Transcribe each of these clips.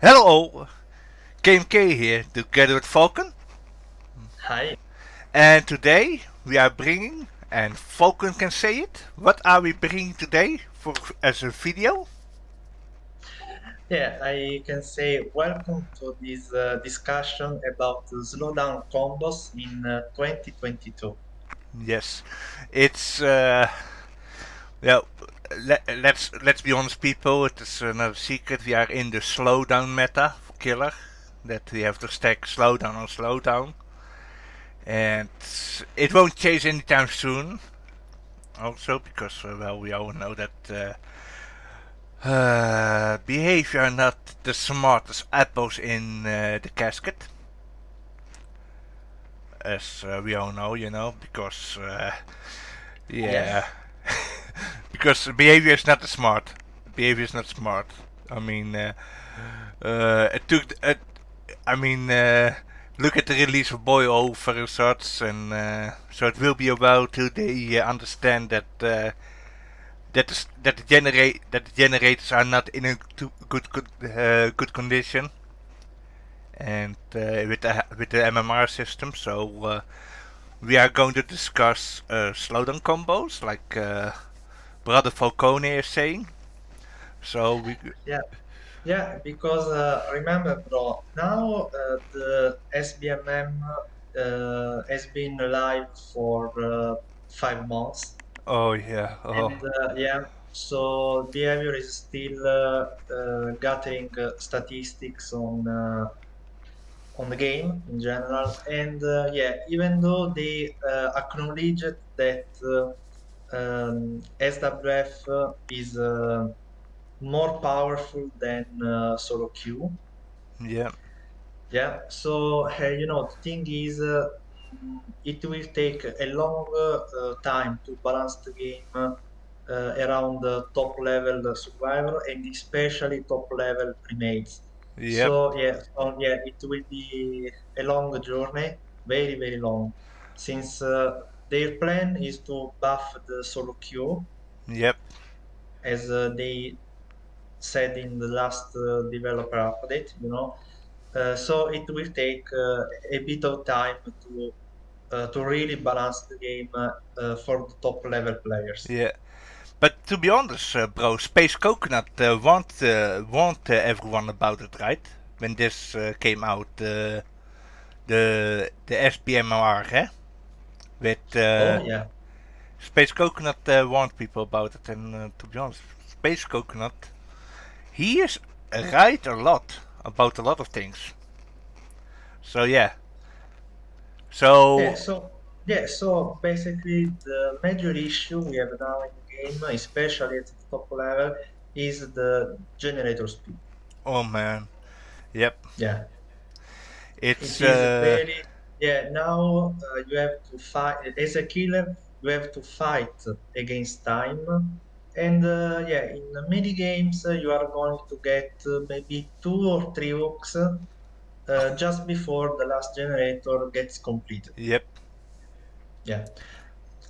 Hello, K.M.K here, together with Falcon. Hi. And today we are bringing, and Falcon can say it, what are we bringing today for as a video? Yeah, I can say welcome to this discussion about slowdown combos in 2022. Yes, it's yeah. Let's be honest, people. It is another secret. We are in the slowdown meta for killer. That we have to stack slowdown on slowdown, and it won't change anytime soon. Also, because well, we all know that behavior not the smartest apples in the casket, as we all know, because yeah, Yes. because behavior is not smart. Behavior is not smart. I mean, it took. I mean, look at the release of Boy Over and such, and so it will be a while till they understand that. That the generators are not in a good condition, and with the MMR system. So we are going to discuss slowdown combos, like Brother Falcone is saying. So we Yeah. Yeah, because remember, bro, now the SBMM has been live for 5 months. oh yeah, And oh yeah, so behavior is still gathering statistics on the game in general. And yeah, even though they acknowledged that SWF is more powerful than solo queue, yeah, yeah. So the thing is, it will take a long time to balance the game around the top level survivor and especially top level primates. yep, So yeah, it will be a long journey, very very long, since their plan is to buff the solo queue yep, as they said in the last developer update. So it will take a bit of time to really balance the game for the top level players. yeah. But to be honest, bro, Space Coconut warned everyone about it, right? When this came out, the SBMMR, eh? With Oh yeah, Space Coconut warned people about it, and to be honest, Space Coconut, he is right a lot about a lot of things. So yeah, yeah. so So basically, the major issue we have now in the game, especially at the top level, is the generator speed. oh man, yep, Yeah, it it's is very. Yeah, now you have to fight as a killer. You have to fight against time, and yeah, in many games you are going to get maybe 2 or 3 hooks just before the last generator gets completed. yep, Yeah.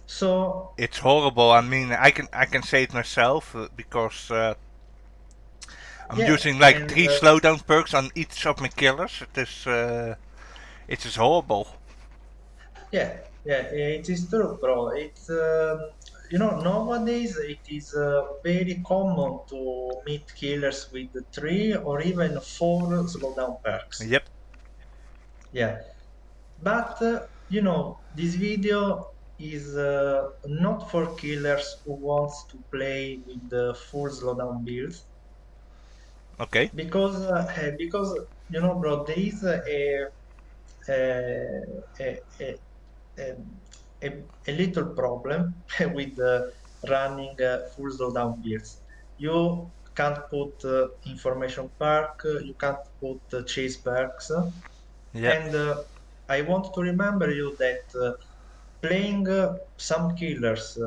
So it's horrible. I mean, I can say it myself because I'm yeah, using like and three slowdown perks on each of my killers. It is horrible. yeah, it is true, bro. It's nowadays it is very common to meet killers with 3 or even 4 slowdown perks. Yep, Yeah, but this video is not for killers who wants to play with the full slowdown builds okay, because bro, there is a, a, a, a little problem with running full slowdown builds. You can't put information perk, you can't put chase perks, yep, and I want to remember you that playing some killers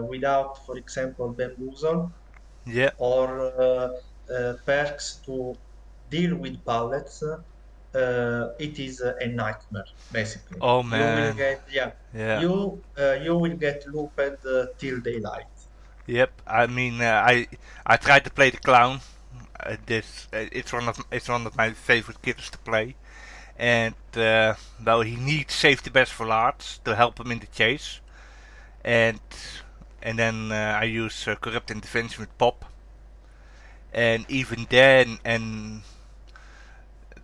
without, for example, bamboozle yep. or perks to deal with pallets, it is a nightmare. Basically, Oh you will man, get yeah, you will get looped till daylight. yep. I mean, I tried to play the clown, it's one of my favorite killers to play, and well, he needs safety best for Lars to help him in the chase, and then I use corrupt intervention with Pop, and even then, and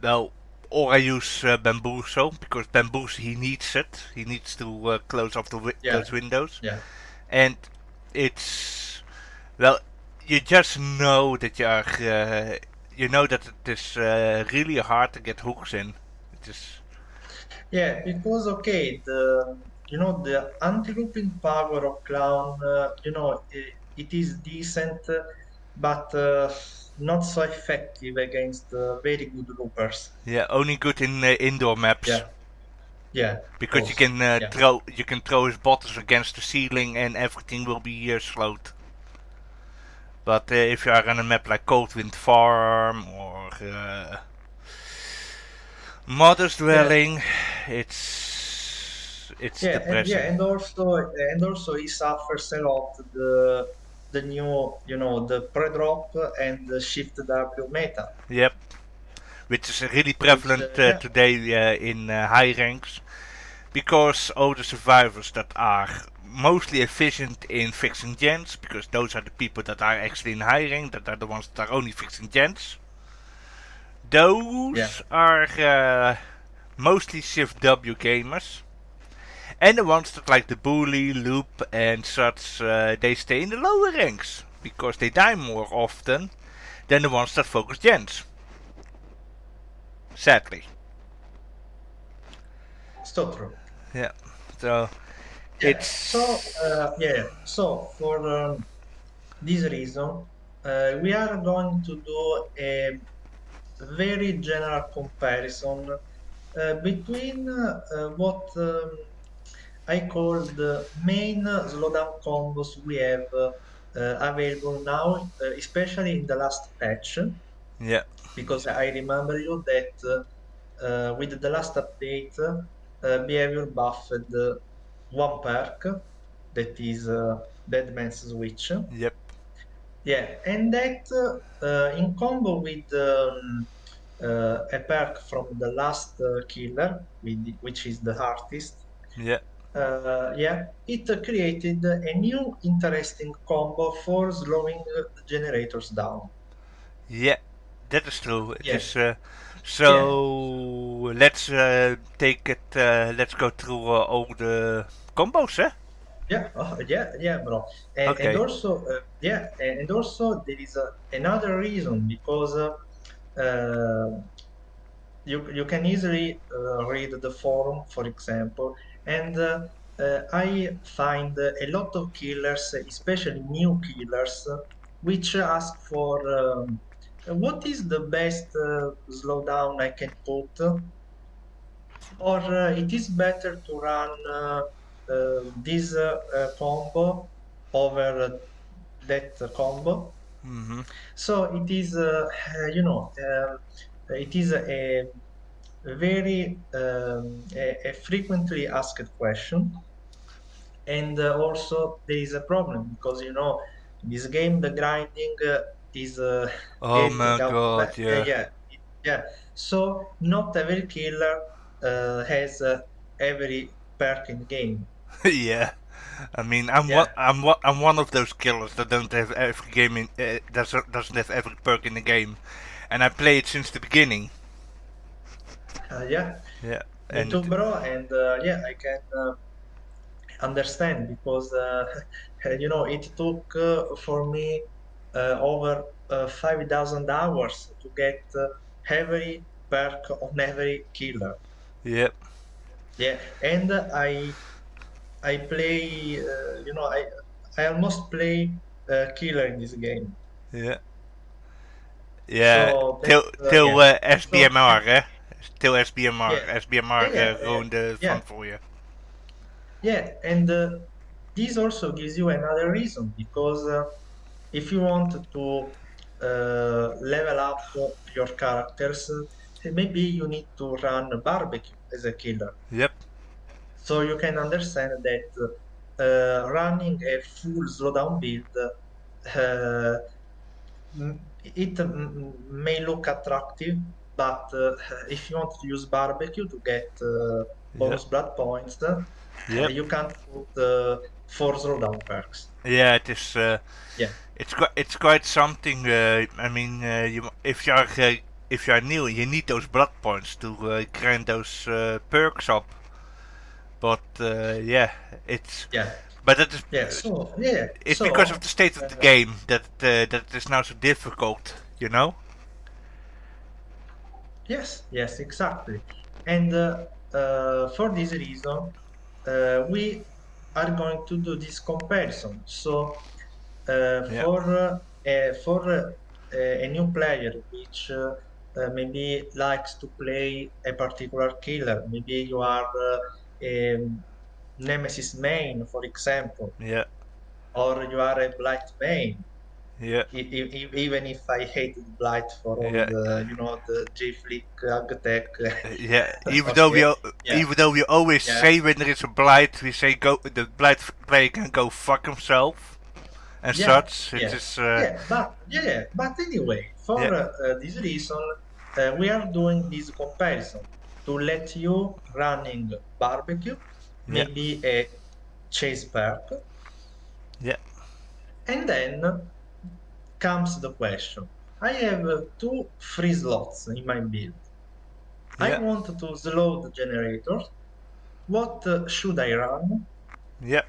well, or I use Bamboozle, because Bamboozle he needs it. He needs to close off Yeah, those windows, yeah. and it's well, you just know that you know that it is really hard to get hooks in. It is Yeah, because okay, the anti-looping power of clown, it is decent, but not so effective against very good loopers. yeah only good in indoor maps Yeah, yeah, because also. Yeah, you can throw his bottles against the ceiling and everything will be slowed. But if you are on a map like Coldwind Farm or Mother's yeah, Dwelling, it's yeah, depressing. and also he suffers a lot the new, the pre-drop and the shift W meta, Yep, which is really which prevalent today in high ranks because all the survivors that are mostly efficient in fixing gens, because those are the people that are actually in high rank, that are the ones that are only fixing gens. yeah, Those are mostly Shift W gamers. And the ones that like the bully, loop, and such, they stay in the lower ranks because they die more often than the ones that focus gens. Sadly, so true. yeah. So Yeah, so it's so for this reason, we are going to do a very general comparison between what I call the main slowdown combos we have available now, especially in the last patch, yeah, because I remember you that with the last update, behavior buffed one perk that is Dead Man's Switch. yep, Yeah, and that in combo with a perk from the last killer, which is the artist, yeah, yeah, it created a new interesting combo for slowing the generators down. yeah. That is true. It Yeah, is. yeah, So let's take it. Let's go through all the combos, eh? yeah, oh, yeah, yeah, bro. And Okay. also, yeah, and also there is another reason because uh, you can easily read the forum, for example, and I find a lot of killers, especially new killers, which ask for what is the best slowdown I can put, or it is better to run this combo over that combo. Mm-hmm. So it is, it is a very a frequently asked question, and also there is a problem because in this game the grinding is Oh getting my out of god, yeah. yeah, yeah. So not every killer has every perk in the game. Yeah. I mean, Yeah, I'm one of those killers that don't have every game in doesn't have every perk in the game, and I play it since the beginning. yeah. Yeah, Me and too, bro. And yeah, I can understand because it took for me over 5,000 hours to get every perk on every killer. yeah, Yeah, and I play I almost play killer in this game. yeah, yeah. So Till that's till yeah. So SBMR, eh? Till SBMR, yeah, SBMR yeah, yeah, ruined the fun yeah. for you. Yeah, and this also gives you another reason because if you want to level up your characters, maybe you need to run a barbecue as a killer. Yep. So you can understand that running a full slowdown build uh, it may look attractive, but if you want to use barbecue to get Yeah. bonus blood points, Yep. you can't put 4 slowdown perks. Yeah, it is. Yeah, It's quite something. I mean, if you are new, you need those blood points to grind those perks up. But yeah, it's yeah, but that is yeah. So yeah, it's because of so the state of the game that it is now so difficult. You know. yes, yes, exactly. And for this reason, we are going to do this comparison. So Yeah. for a new player which maybe likes to play a particular killer, maybe you are a Nemesis main, for example, Yeah. or you are a Blight main. Yeah. Even if I hated Blight for all Yeah. the, the J-Flick attack. Yeah, Okay, yeah, even though we always yeah, say when there is a blight, we say go the blight player can go fuck himself and yeah, such. It yeah, is but anyway, yeah, for this reason, we are doing this comparison to let you running barbecue, yeah, maybe a chase perk, yeah, and then comes the question. I have two free slots in my build. I yeah, want to slow the generators. What should I run? yeah.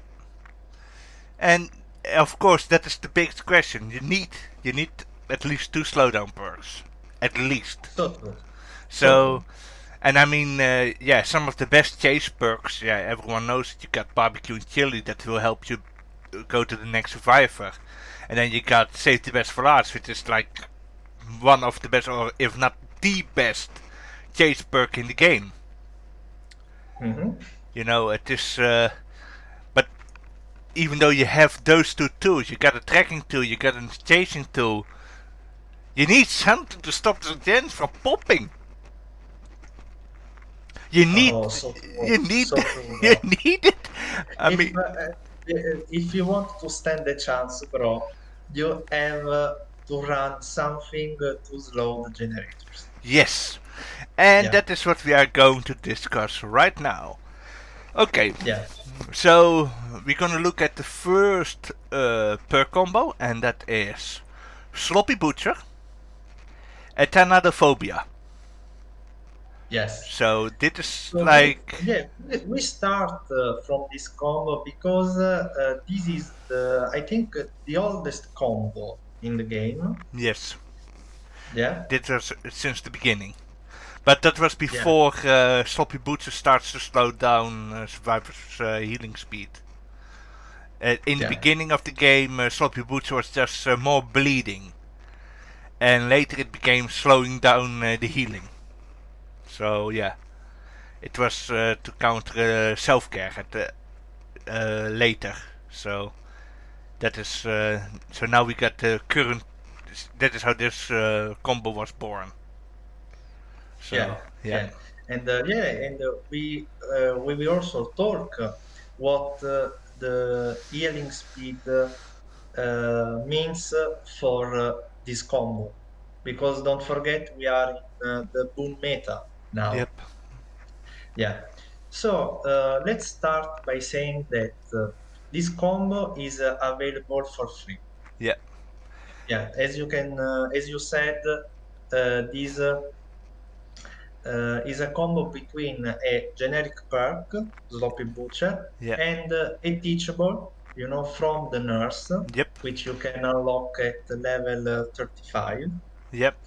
And of course that is the big question. You need at least two slowdown perks, at least. So true. So So true. and I mean yeah, some of the best chase perks. Yeah, everyone knows that you got barbecue and chili that will help you go to the next survivor. And then you got save the best for last, which is like one of the best, or if not the best, chase perk in the game. Mhm. You know, it is. But even though you have those two tools, you got a tracking tool, you got a chasing tool. You need something to stop the gens from popping. You need, Oh, so true. you need, So true, you bro. need it. I If mean, if you want to stand a chance, bro, you have to run something to slow the generators. yes, and Yeah, that is what we are going to discuss right now. Okay, yeah, so we're gonna look at the first per combo, and that is Sloppy Butcher and Thanadophobia. yes. So this is So like yeah, we start from this combo because this is the I think the oldest combo in the game. yes, Yeah, this was since the beginning. But that was yeah, before Sloppy Butcher starts to slow down Survivor's healing speed. In the yeah, beginning of the game, Sloppy Butcher was just more bleeding, and later it became slowing down the healing. So yeah, it was to counter self-care at the, later. So that is so now we got the current. That is how this combo was born. So yeah, yeah, yeah, and we will also talk what the healing speed means for this combo, because don't forget we are in the boon meta now. yep, Yeah. So let's start by saying that this combo is available for free. yeah, Yeah, as you said, this is a combo between a generic perk, Sloppy Butcher, yeah, and a teachable, from the nurse, yep, which you can unlock at level 35. yep.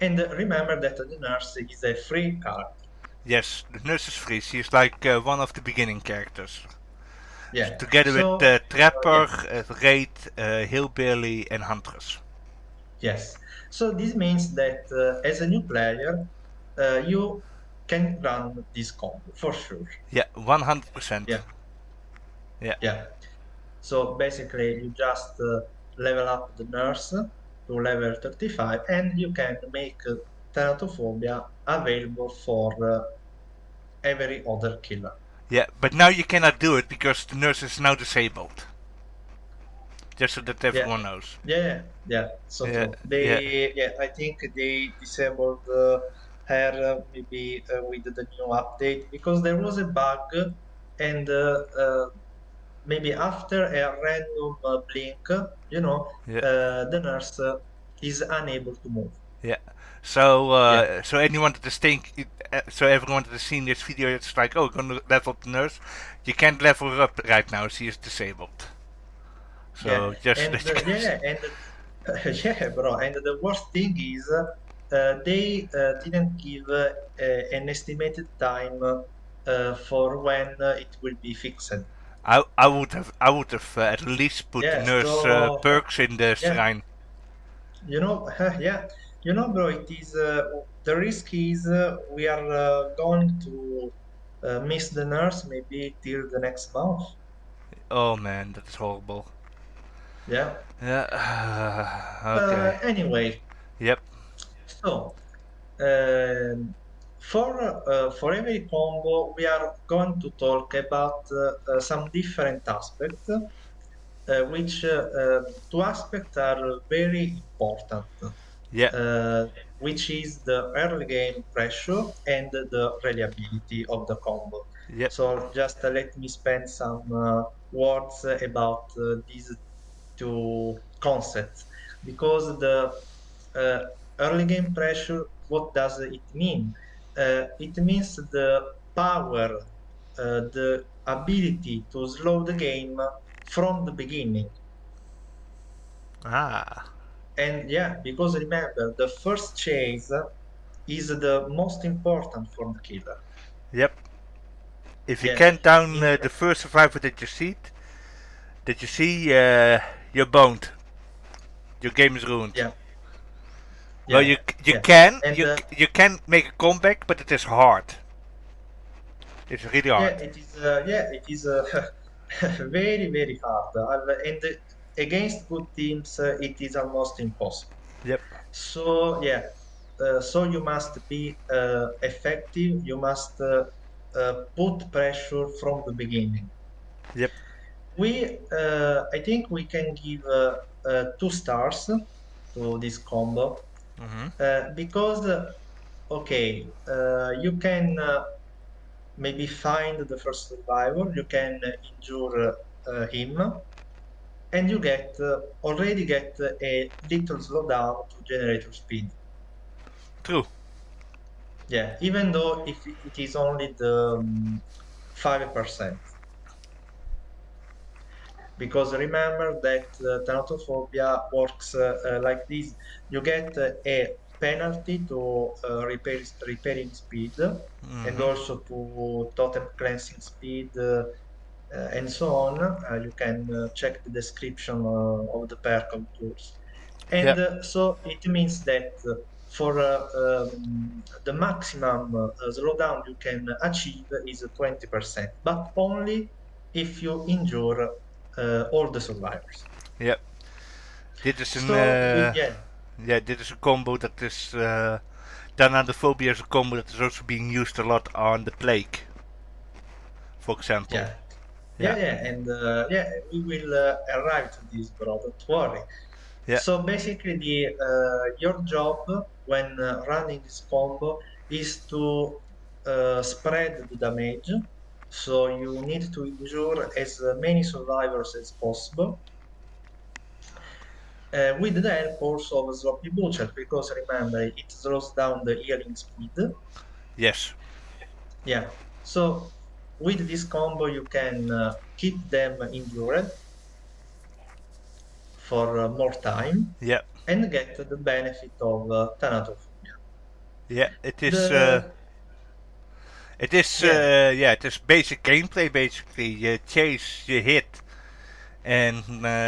And remember that the nurse is a free character. Yes, the nurse is free. She is like one of the beginning characters, Yeah. together with So Trapper, yeah. Raid, Hillbilly, and Huntress. Yes. So this means that as a new player, you can run this combo for sure. Yeah, 100%. Yeah, Yeah, yeah. So basically, you just level up the nurse to level 35, and you can make Thanatophobia available for every other killer. yeah. But now you cannot do it because the nurse is now disabled. just so that Yeah, everyone knows. yeah. So Yeah, true. yeah, I think they disabled her maybe with the new update because there was a bug, and maybe after a random blink, yeah, the nurse is unable to move. yeah. So, Yeah, so anyone that is think, so everyone that has seen this video, it's like, oh, gonna level up the nurse. You can't level her up right now. She is disabled. yeah, So just so and that you guys. yeah, bro. And the worst thing is, they didn't give an estimated time for when it will be fixed. I would have at least put Yeah, nurse so perks in the yeah, shrine. yeah, bro. It is the risk is we are going to miss the nurse maybe till the next month. Oh man, that is horrible. Yeah. Yeah. Okay. Anyway, Yep. so um, for every combo, we are going to talk about some different aspects, which two aspects are very important, Yep. uh, which is the early game pressure and the reliability of the combo. Yep. So just let me spend some words about these two concepts because the uh, early game pressure, what does it mean? It means the power, the ability to slow the game from the beginning. Ah. And yeah, because remember, the first chase is the most important for the killer. Yep. If you Yeah, can't down in the first survivor that you see, you're boned. Your game is ruined. yeah, Well, yeah, you yeah, can and you can make a comeback, but it is hard. It's really yeah, hard. it is very hard. And against good teams, it is almost impossible. Yep. So yeah, so you must be effective. You must put pressure from the beginning. Yep. I think we can give 2 stars to this combo Mhm. because, okay, you can maybe find the first survivor, you can injure him, and you already get a little slowdown to generator speed. True. Yeah, even though if it is only the 5%. Because remember that thanatophobia works like this. You get a penalty to repairing speed and Mhm. also to totem cleansing speed and so on. You can check the description of the perk of tools. And Yep. so it means that for the maximum slowdown you can achieve is 20%, but only if you injure all the survivors. Yep. Dit is een So yeah, ja, dit is een combo dat is Thanatophobia is a combo that is also being used a lot on the plague, for example. yeah, Yeah. and yeah, we will arrive to this, bro. Don't worry. Yeah. So basically, the your job when running this combo is to spread the damage. So you need to injure as many survivors as possible with the help also of Sloppy Butcher, because remember, it slows down the healing speed. Yes. Yeah. So with this combo, you can keep them injured for more time Yeah. and get the benefit of Thanatophobia. Yeah. It is. The It is. Yeah, Yeah. It is basic gameplay. Basically, you chase, you hit, and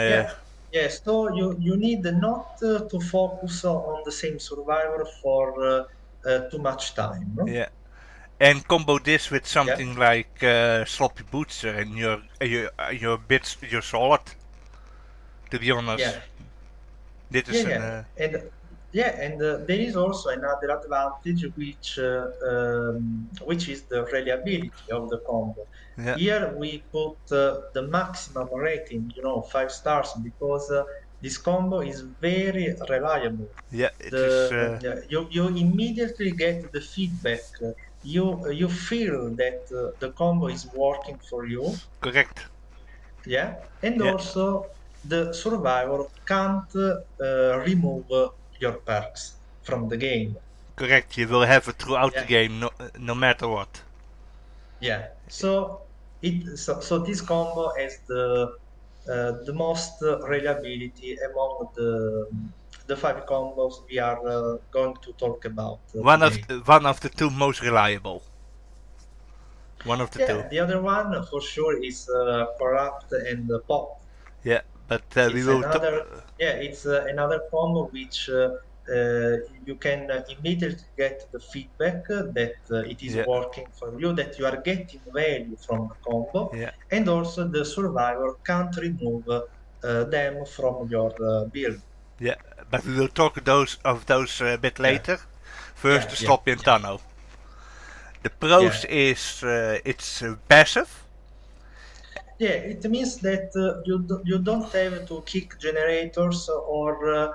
yeah, yeah. So you need not to focus on the same survivor for too much time. No? yeah, and combo this with Yeah, something like sloppy boots, and your bits, you're solid. To be honest, yeah, dit yeah, is een. yeah. And Yeah, and there is also another advantage which is the reliability of the combo. Yeah, Here we put the maximum rating, 5 stars, because this combo is very reliable. yeah, it is You immediately get the feedback. You feel that the combo is working for you, correct. yeah, and Yeah, also the survivor can't remove your perks from the game. correct. You will have it throughout the Yeah, game, no matter what. yeah. So this combo has the most reliability among the 5 combos we are going to talk about today. One of the two most reliable. One of the two. Yeah, the other one for sure is corrupt and pop. Yeah, but we It's will. another, yeah, it's another combo which you can immediately get the feedback that it is Yeah, working for you, that you are getting value from the combo, yeah, and also the survivor can't remove them from your build. yeah. But we will talk those a bit Yeah, later. First, yeah, the yeah, Sloppy and yeah, Tano. The pros yeah. is it's passive. Yeah, it means that you don't have to kick generators or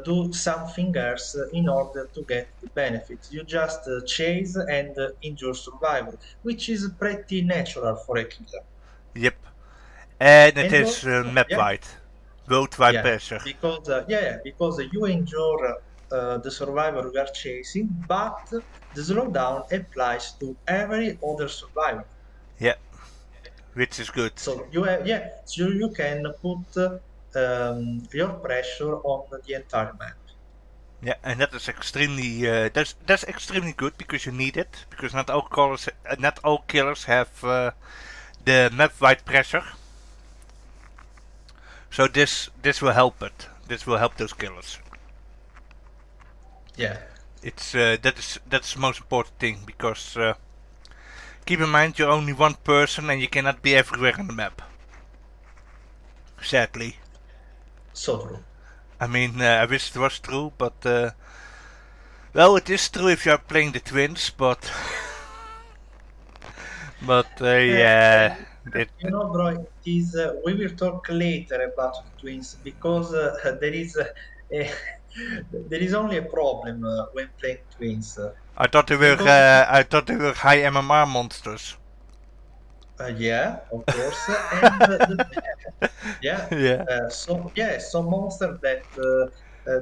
do something else in order to get the benefits. You just chase and injure survivor, which is pretty natural for a killer. Yep. And it And is also, map yeah, wide, worldwide yeah, pressure. because you injure the survivor you are chasing, but the slowdown applies to every other survivor. Yeah, which is good. So you can put your pressure on the entire map. Yeah, and that is extremely that's extremely good because you need it because not all killers have the map wide pressure. So this will help it. This will help those killers. Yeah. It's that's the most important thing because keep in mind you're only one person and you cannot be everywhere on the map. Sadly, So true. I mean I wish it was true, but well, it is true if you are playing the twins, but yeah, it Bro, it is. We will talk later about the twins because there is a, there is only a problem when playing twins because I thought they were high MMR monsters. yeah, of course, and yeah, Yeah. some monsters that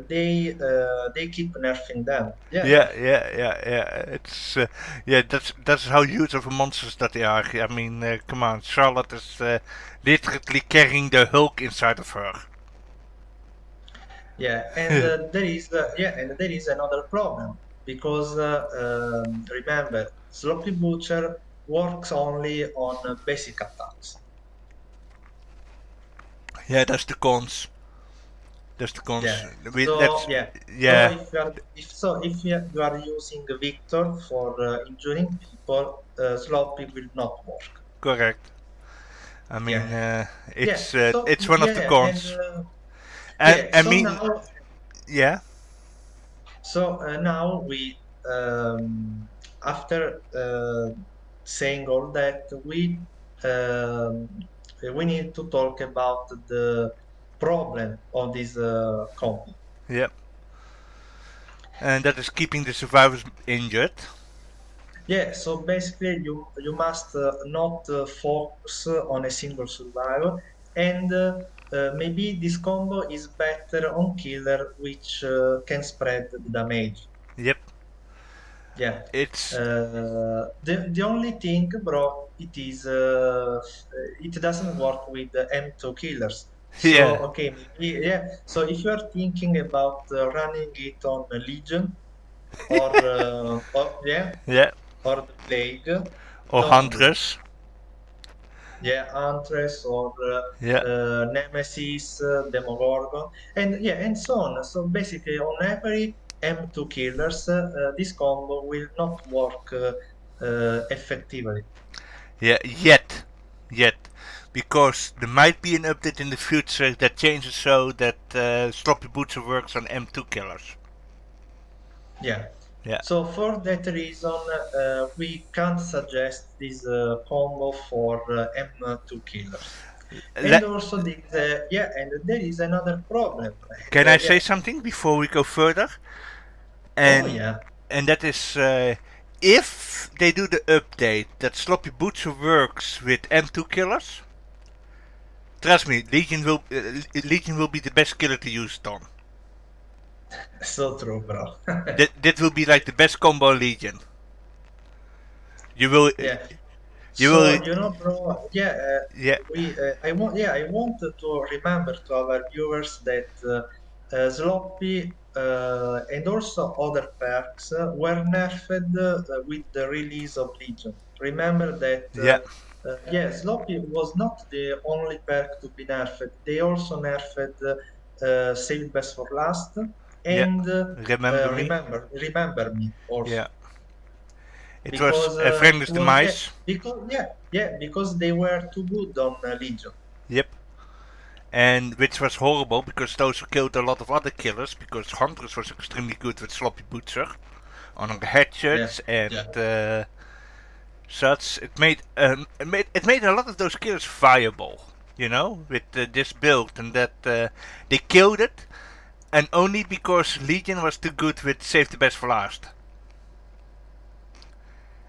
they keep nerfing them. Yeah, Yeah, yeah, yeah, yeah. It's yeah. That's how huge of a monsters that they are. I mean, come on, Charlotte is literally carrying the Hulk inside of her. yeah, and there is another problem because remember, Sloppy Butcher works only on basic attacks. Yeah, that's the cons. That's the cons. Yeah. We So that's yeah. So yeah, if you are using Victor for injuring people, Sloppy will not work. correct. I mean, Yeah. Yeah. So it's one of the yeah, and cons. And yeah. I mean, yeah, Now we, after saying all that, um, we need to talk about the problem of this combo. yeah, and that is keeping the survivors injured. Yeah, so basically you must not focus on a single survivor, and maybe this combo is better on killer, which can spread the damage. Yep, Yeah. it's The only thing, bro, it doesn't work with the M2 killers. So yeah, okay, maybe yeah. So if you are thinking about running it on a Legion or yeah, yeah, or the Plague, or don't do it. Huntress. Yeah, Huntress or Yeah, Nemesis, Demogorgon, and yeah, and so on. So basically, on every M2 killers, this combo will not work effectively. yeah, yet, because there might be an update in the future that changes so that Sloppy Butcher works on M2 killers. Yeah. Yeah. So for that reason, we can't suggest this combo for M2 killers. And Let, also, and there is another problem. And can I say yeah, something before we go further? oh And yeah, and that is if they do the update that Sloppy Butcher works with M2 killers, trust me, Legion will be the best killer to use it on. so true, bro. That will be like the best combo Legion. You will Yeah. you will So bro, yeah I want to remember to our viewers that Sloppy and also other perks were nerfed with the release of Legion. Remember that, yeah Sloppy was not the only perk to be nerfed. They also nerfed Save Best for Last yeah. and Remember me? Remember Me also Yeah. It was because a friendless it was demise. because they were too good on Legion. Yep. And which was horrible because those killed a lot of other killers because Huntress was extremely good with Sloppy Butcher on her Yeah, headshots and yeah, such. It made a lot of those killers viable, with this build and that they killed it, and only because Legion was too good with save the best for last.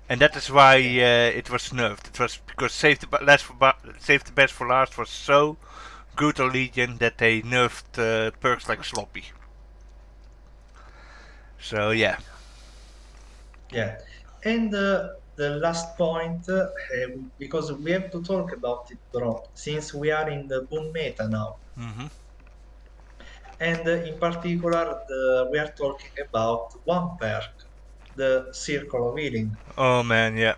And that is why yeah, it was nerfed. It was because save the best for last was so good on Legion that they nerfed perks like Sloppy. So yeah. yeah. And the last point, because we have to talk about it, bro, since we are in the boon meta now, Hmm. and in particular, we are talking about one perk, the Circle of Healing. Oh man, yeah.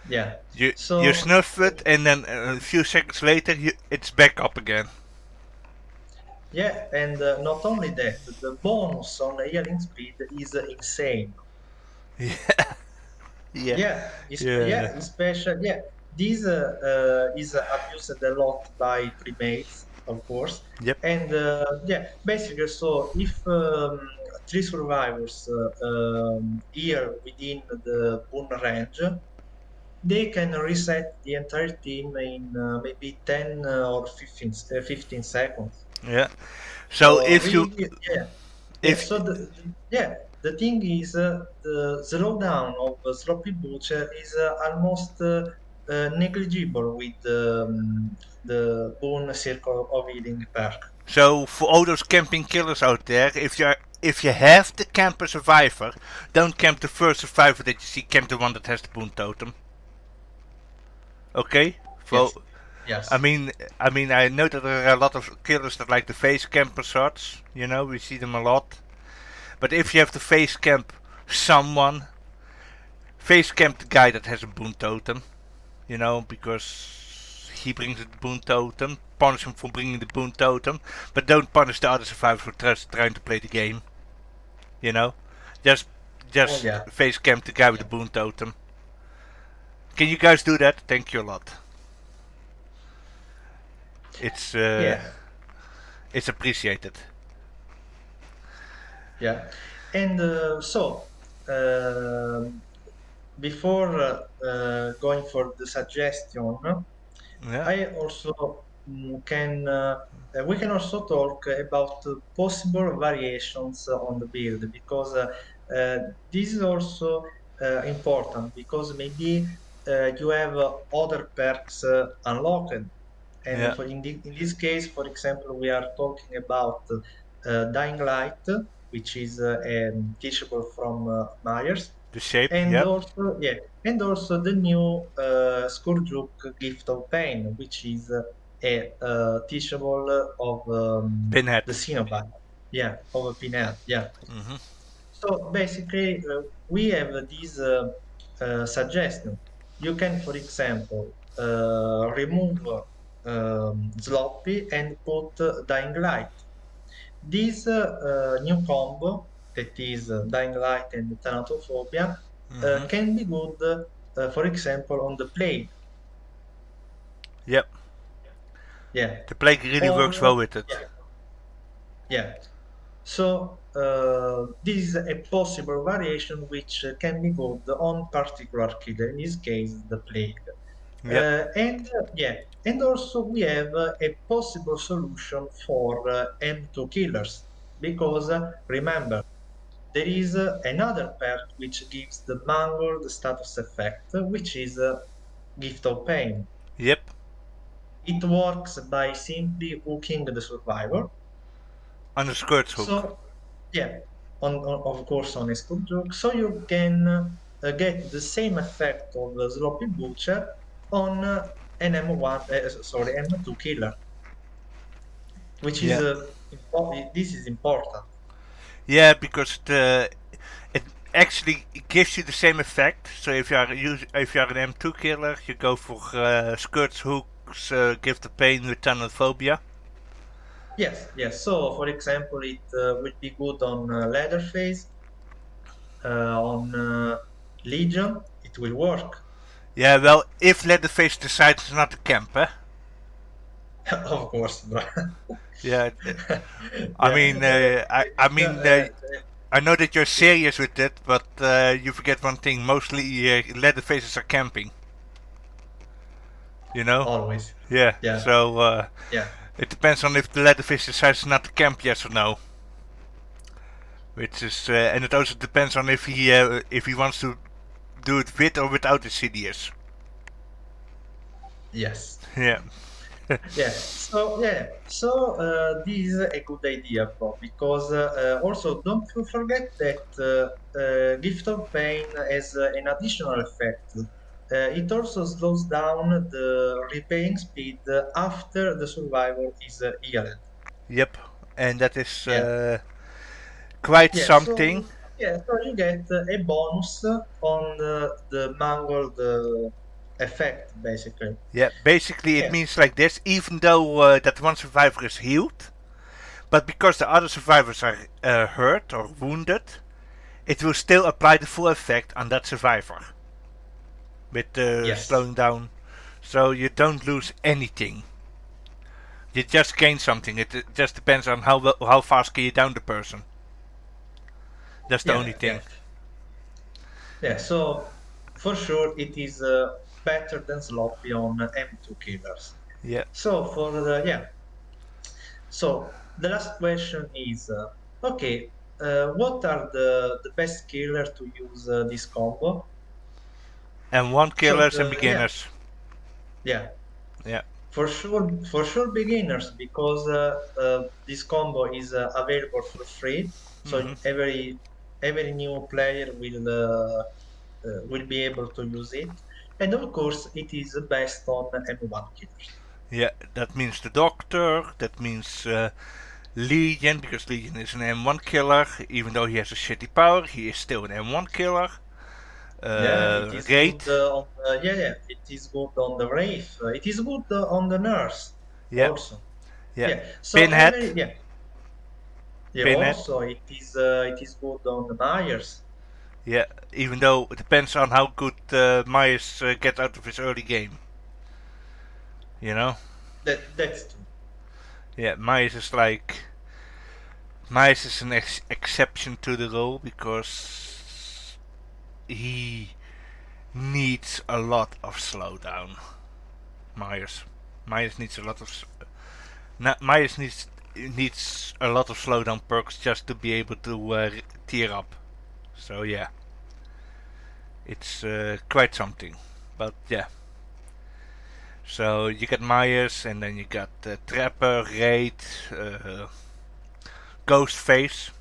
Yeah. You So snuff it, and then a few seconds later, it's back up again. yeah, and not only that, the bonus on healing speed is insane. Yeah, Yeah, yeah, especially this is abused a lot by primates, of course, yep, and basically, so if three survivors here within the boon range, they can reset the entire team in maybe 10 or 15 seconds. yeah. So So if you, really, yeah. if So the thing is, the slowdown of Sloppy Butcher is almost negligible with the Bone Circle of Healing perk. so for all those camping killers out there, if you have to camp a survivor, don't camp the first survivor that you see. Camp the one that has the boon totem. Okay. For Yes, I yes, mean, I know that there are a lot of killers that like the face camper sorts. We see them a lot. But if you have to face camp someone, face camp the guy that has a boon totem. Because he brings the boon totem. Punish him for bringing the boon totem, but don't punish the other survivors for trying to play the game. You know, just oh just yeah, face camp the guy with the yeah, boon totem. Can you guys do that? Thank you a lot. It's uh, yeah, it's appreciated. yeah. And before going for the suggestion, Yeah, I also can we can also talk about possible variations on the build because uh, this is also important because maybe you have other perks unlocked, and yeah. in this case, for example, we are talking about Dying Light, which is teachable from Myers, The shape. and Yep. also the new Scourgeook Gift of Pain, which is a teachable of Pinhead. the Cenobite, yeah, of a Pinhead, yeah. Hmm. So basically, we have this suggestion. You can, for example, remove Sloppy and put Dying Light. This new combo, that is Dying Light and Thanatophobia, Hmm. can be good, for example, on the Plague. Yep. Yeah. The plague really works Or, well with it. yeah, yeah. So this is a possible variation which can be good on particular killer, in this case, the plague. Yep. Yeah, and also we have a possible solution for M2 killers because remember there is another perk which gives the mangled status effect, which is Gift of Pain. Yep. It works by simply hooking the survivor. On the skirts hook. So, yeah, of course on a scoop joke. So you can get the same effect of the Sloppy Butcher on an M1, sorry, M2 killer, which is Yeah. this is important. Yeah, because it actually gives you the same effect. So if you are an M2 killer, you go for skirts, hooks, give the pain with phobia. Yes, yes. So, for example, it will be good on Leatherface, on Legion. It will work, Yeah, well, if Leatherface decides not to camp, eh? of course. Yeah, I Yeah, mean, I know that you're serious with it, but you forget one thing. Mostly Leatherfaces are camping. You know? always. Yeah. Yeah, So yeah. it depends on if the Leatherface decides not to camp, yes or no. Which is, and it also depends on if he wants to do it with or without the CDS. Yes. Yeah. So this is a good idea, bro, because also don't forget that Gift of Pain has an additional effect. It also slows down the repaying speed after the survivor is healed. Yep. And that is Yeah, quite yeah. something. So you get a bonus on the mangled effect, basically. Yeah. Basically, it Yeah. means like this. Even though that one survivor is healed, but because the other survivors are hurt or wounded, it will still apply the full effect on that survivor with Yes. slowing down. So you don't lose anything. You just gain something. It just depends on how fast can you down the person. That's the only Yeah. Yeah. thing. Yeah, so for sure it is better than sloppy on M2 killers. Yeah. So for the yeah, so the last question is okay, what are the best killer to use this combo? And one So killers and beginners. yeah, Yeah. for sure beginners because this combo is available for free. So Hmm. every new player will be able to use it. And of course, it is based on M1 killers. Yeah. That means the doctor. That means Legion, because Legion is an M1 killer. Even though he has a shitty power, he is still an M1 killer. Yeah, it is Raid. good on it is good on the Wraith. It is good on the Nurse Yeah. also. Yeah. Yeah, so Pinhead. every yeah Pinhead. also it is good on the Myers. Yeah. Even though it depends on how good Myers gets out of his early game. You know. That's true. Yeah. Myers is an exception to the rule because he needs a lot of slowdown. Myers. Myers needs a lot of. Myers needs a lot of slowdown perks just to be able to tier up. So yeah, it's quite something. But yeah, so you got Myers and then you got Trapper, Raid, uh, Ghostface.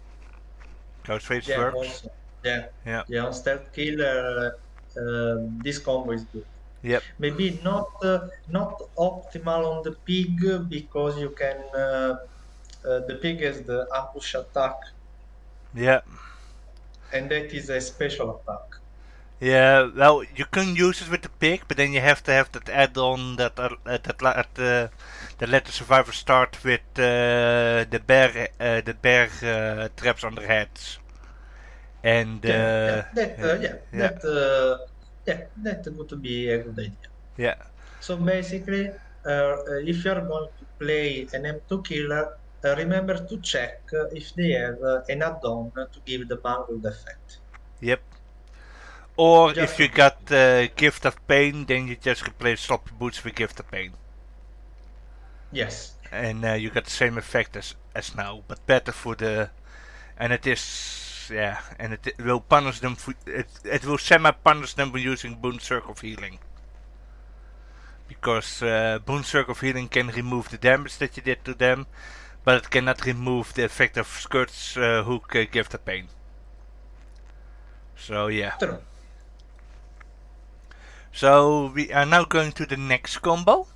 Ghostface Yeah, works. also yeah Yeah. yeah on stealth killer this combo is good. Yep. Maybe not optimal on the pig because you can the pig has the ambush attack Yeah. and that is a special attack. Yeah, well, you can use it with the pig, but then you have to have that add-on that let the survivor start with the bear traps on their heads, and Yeah, yeah, yeah, that would be a good idea. yeah, So basically, if you are going to play an M2 killer, remember to check if they have an add-on to give the mangled effect. Yep. Or Just if to you be got Gift of Pain, then you just replace Sloppy Boots with Gift of Pain. yes. And you got the same effect as now, but better for the... And it is... Yeah, and it will punish them for... It will semi-punish them for using Boon Circle of Healing. Because Boon Circle of Healing can remove the damage that you did to them, but it cannot remove the effect of Skirt's Hook Gift of Pain. So yeah. True. So we are now going to the next combo,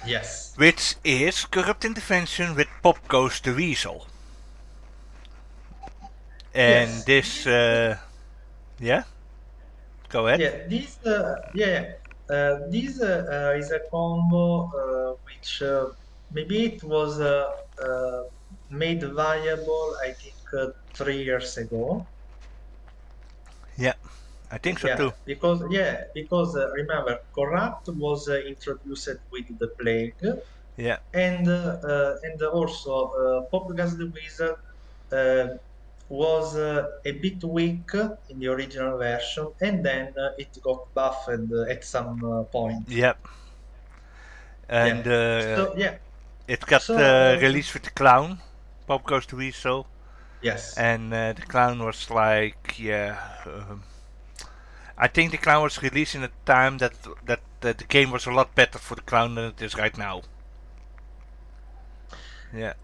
Yes. which is Corrupt Intervention with Pop Goes the Weasel. And Yes. this, yeah, go ahead. Yeah, this is a combo which maybe it was made viable, I think, 3 years ago. Yeah, I think so too. Because remember, corrupt was introduced with the plague, Yeah, and also Popgas the Wizard uh, was a bit weak in the original version, and then it got buffed at some point. yeah. And Yeah. So yeah. it got So released with the Clown, Pop Goes the Weasel. yes. And the Clown was like, yeah. I think the Clown was released in a time that the game was a lot better for the Clown than it is right now. Yeah,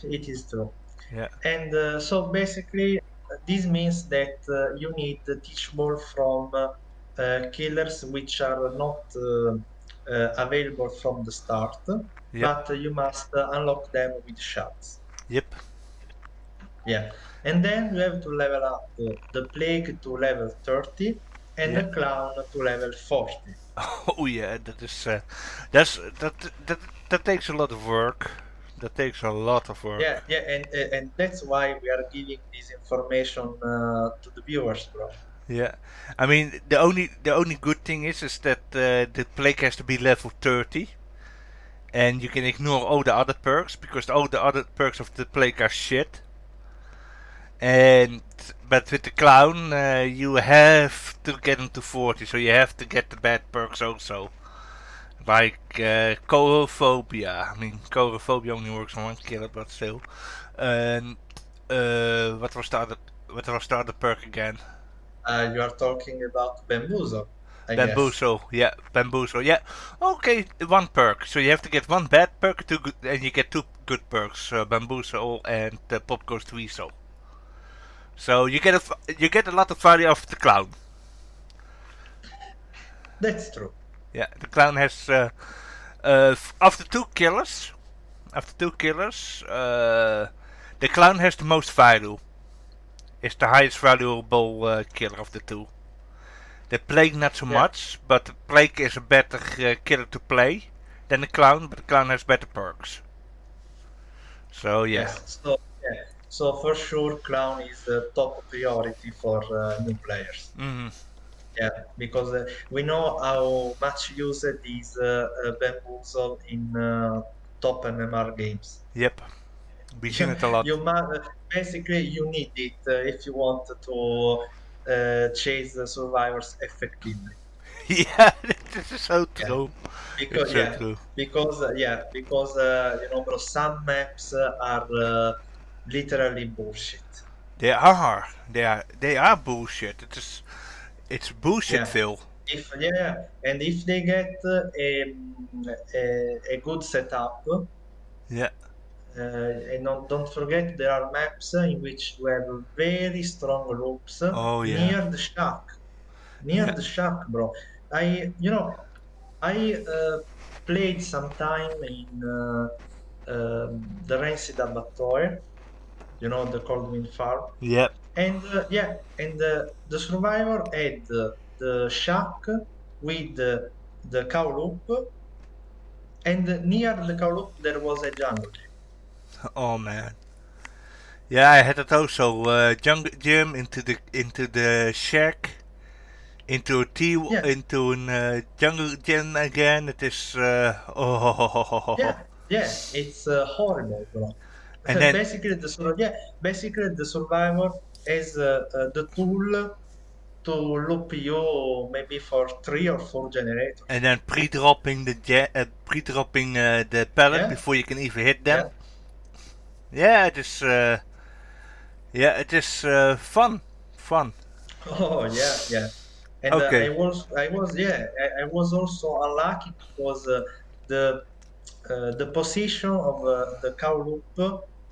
It is true. yeah, And so basically, this means that you need the teachable from killers which are not available from the start, yep, but you must unlock them with shots. yep, Yeah. And then you have to level up the plague to level 30 and yeah. the clown to level 40. Oh yeah, that's that takes a lot of work. That takes a lot of work. And that's why we are giving this information to the viewers, bro. Yeah, I mean the only good thing is that the plague has to be level 30, and you can ignore all the other perks because all the other perks of the plague are shit. And but with the clown, you have to get them to 40, so you have to get the bad perks also. Like chorophobia. I mean, chorophobia only works on one killer, but still. And what was the other? What was the other perk again? You are talking about Bamboozle, I guess. Bamboozle. Yeah, bamboozle. Yeah. Okay, one perk. So you have to get one bad perk, two good, and you get two good perks. Bamboozle and Pop Goes to Weasel. So you get a lot of value off the clown. That's true. Yeah, the clown has after two killers. After two killers, the clown has the most value. Is the highest valuable killer of the two. The plague not so Yeah. much, but the plague is a better killer to play than the clown, but the clown has better perks. So yeah. Yes. So for sure, clown is the top priority for new players. Hmm. Yeah, because we know how much used is Bamboozle in top MMR games. Yep. We've seen it a lot. You must basically you need it if you want to chase the survivors effectively. Yeah, this is so Yeah, true. It's because so true. bro, some maps are literally bullshit. They are. They are bullshit. It's bullshit, Yeah, Phil. and if they get a good setup, Yeah. and don't forget there are maps in which you have very strong loops Oh yeah. near the shack, Yeah. bro. I played some time in the Rancid Abattoir, the Coldwind Farm, Yep. and the survivor had the shack with the cow loop, and near the cow loop there was a jungle gym. Oh man. Yeah, I had it also. Jungle gym into the shack, Yeah, into an jungle gym again. It is. Oh. yeah, Yeah, it's horrible, bro. And then Basically the survivor is the tool to loop you maybe for 3 or 4 generators. pre-dropping the pallet Yeah, before you can even hit them. yeah. Yeah, it is fun. Oh yeah, yeah. And Okay. I was also unlucky because the position of the cow loop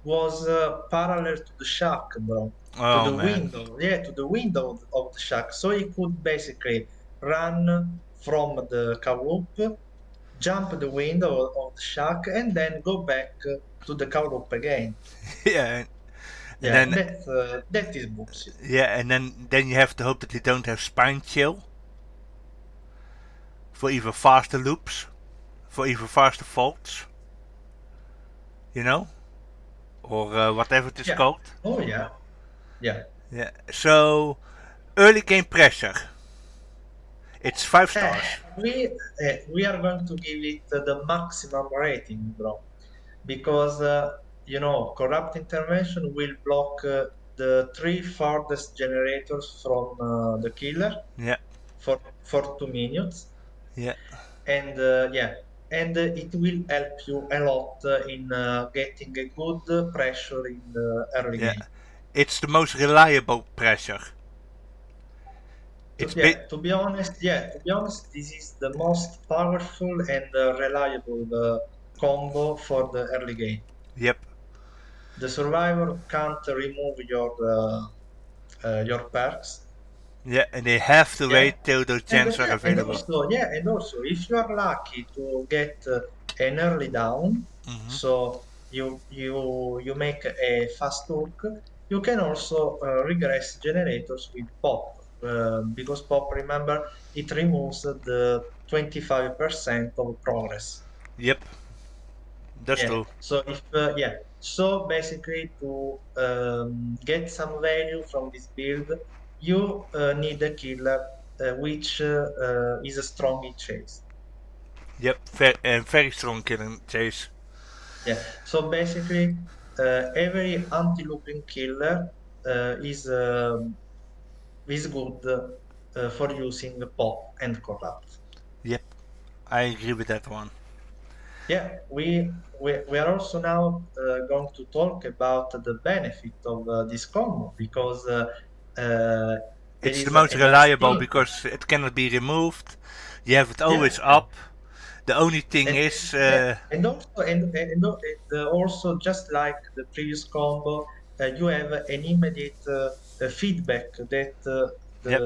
was parallel to the shack, bro, to Oh the man. window, yeah, to the window of the shack. So he could basically run from the cow loop, jump the window of the shack, and then go back to the cow loop again. Yeah, and Yeah, then that is bullshit. then you have to hope that they don't have spine chill for even faster loops, for even faster faults, you know, or whatever it is Yeah. called. Oh yeah. Yeah. Yeah. So early game pressure. It's 5 stars. We are going to give it the maximum rating, bro, because corrupt intervention will block the 3 farthest generators from the killer Yeah. for 2 minutes, Yeah. and it will help you a lot in getting a good pressure in the early Yeah. game. It's the most reliable pressure. It's bit. To be honest, this is the most powerful and reliable combo for the early game. Yep. The survivor can't remove your perks. Yeah, and they have to Yeah, wait till those and gens are available. if you are lucky to get an early down, Hmm. so you make a fast hook, you can also regress generators with pop, because pop, remember, it removes the 25% of progress. Yep, that's Yeah. true. So basically, to get some value from this build, you need a killer which is a strong in chase. Yep, and very strong killing chase. Yeah. So basically, every anti-looping killer is good for using pop and corrupt. Yep, I agree with that one. Yeah, we are also now going to talk about the benefit of this combo, because uh, there It's the is most a nice reliable thing. because it cannot be removed. You have it Yeah, always up. The only thing is, yeah, and also just like the previous combo, you have an immediate feedback yep,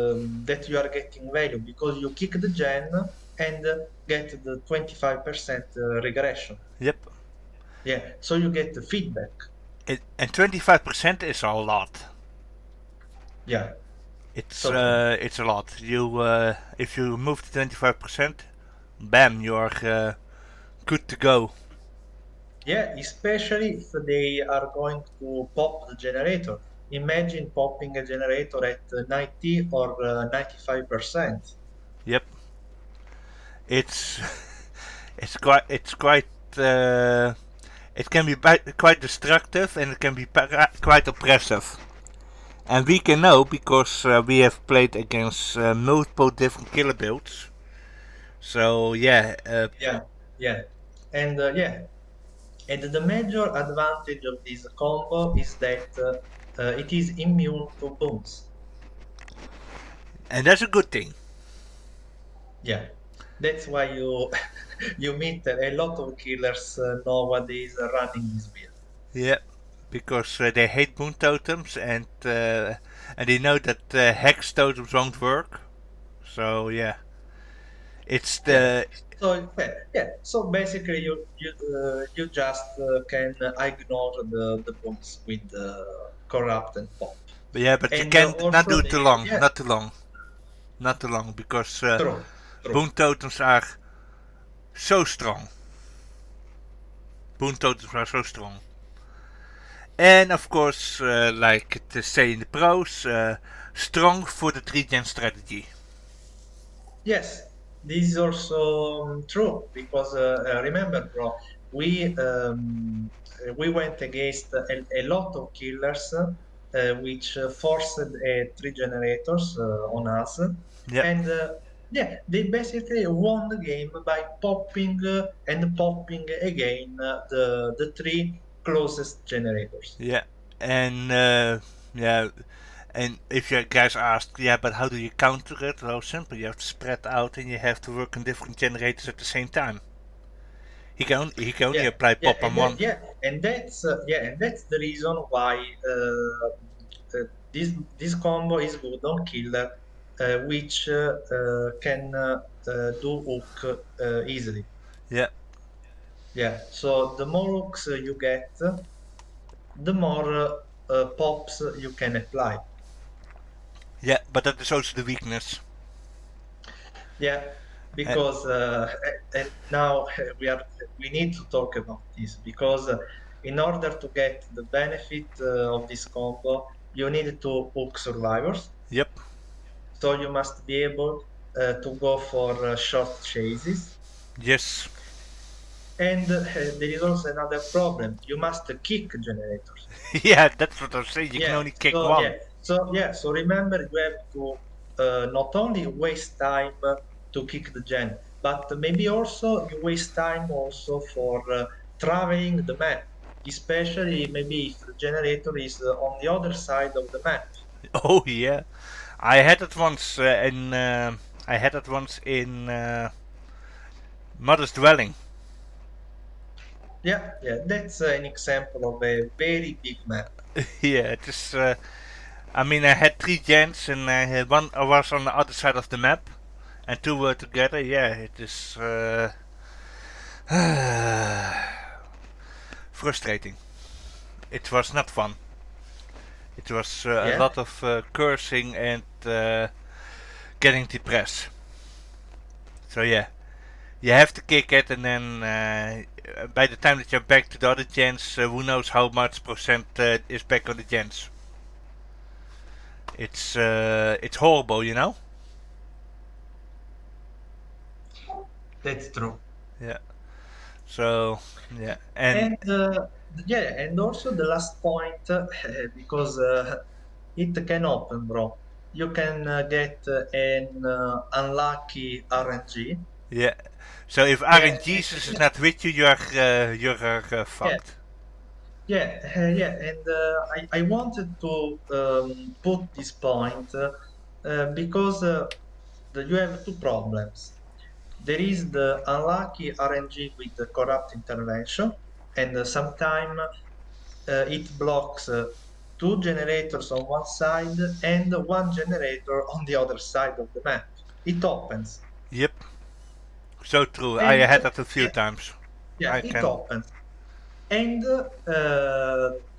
that you are getting value because you kick the gen and get the 25% regression. yep. Yeah, so you get the feedback. And 25% is a lot. Yeah, It's so true. it's a lot. If you move to 25%, bam, you're good to go. Yeah, especially if they are going to pop the generator. Imagine popping a generator at 90 or 95%. Yep, it's it's quite uh, it can be quite destructive and it can be quite oppressive. And we can know because we have played against multiple different killer builds. So yeah, Yeah, yeah. Yeah, and the major advantage of this combo is that it is immune to boons. and that's a good thing. Yeah, that's why you you meet a lot of killers nowadays running this build. Yeah, because they hate moon totems and they know that hex totems won't work. So yeah, it's Yeah. the So basically, you just can ignore the boons with the corrupt and pop, yeah, but you and can't not also do it too long, yeah, not too long because true, true. boon totems are so strong. Boon totems are so strong. And of course, like they say in the pros, strong for the 3-gen strategy. Yes, this is also true because remember, bro. we went against a lot of killers, which forced three generators on us, Yep. and yeah, they basically won the game by popping and popping again the three closest generators. Yeah. And yeah. And if you guys ask, yeah, but how do you counter it? Well, simple. You have to spread out and you have to work on different generators at the same time. He can only Yeah, apply yeah, pop on one. and that's the reason why this combo is good on killer, which can do hook easily. Yeah. Yeah, so the more hooks you get, the more pops you can apply. Yeah, but that is also the weakness. Yeah, Uh, because and now we need to talk about this because in order to get the benefit of this combo, you need to hook survivors. yep. So you must be able to go for short chases. Yes. And there is also another problem. You must kick generators. Yeah, that's what I'm saying. You can Yeah. only kick So one. yeah. So remember, you have to not only waste time to kick the gen, but maybe also you waste time also for traveling the map, especially maybe if the generator is on the other side of the map. Oh yeah. I had it once in. I had it once in Mother's Dwelling. Yeah, yeah, that's an example of a very big map. Yeah, it is. I mean, I had three gens, and I had one. I was on the other side of the map, and two were together. Yeah, it is frustrating. It was not fun. It was a Yeah, lot of cursing and getting depressed. So yeah, you have to kick it, and then by the time that you're back to the other gens, who knows how much percent is back on the gens. It's horrible, you know. that's true. Yeah. So yeah, and And yeah, and also the last point, because it can happen, bro. You can get an unlucky RNG. yeah. So if Yeah, RNGesus is yeah, not with you, you're yeah, fucked. yeah, yeah. And I wanted to put this point because you have two problems. There is the unlucky RNG with the corrupt intervention, and sometimes it blocks two generators on one side and one generator on the other side of the map. It opens. Yep. So true. I And had that a few yeah, times. yeah, I it can. opens. And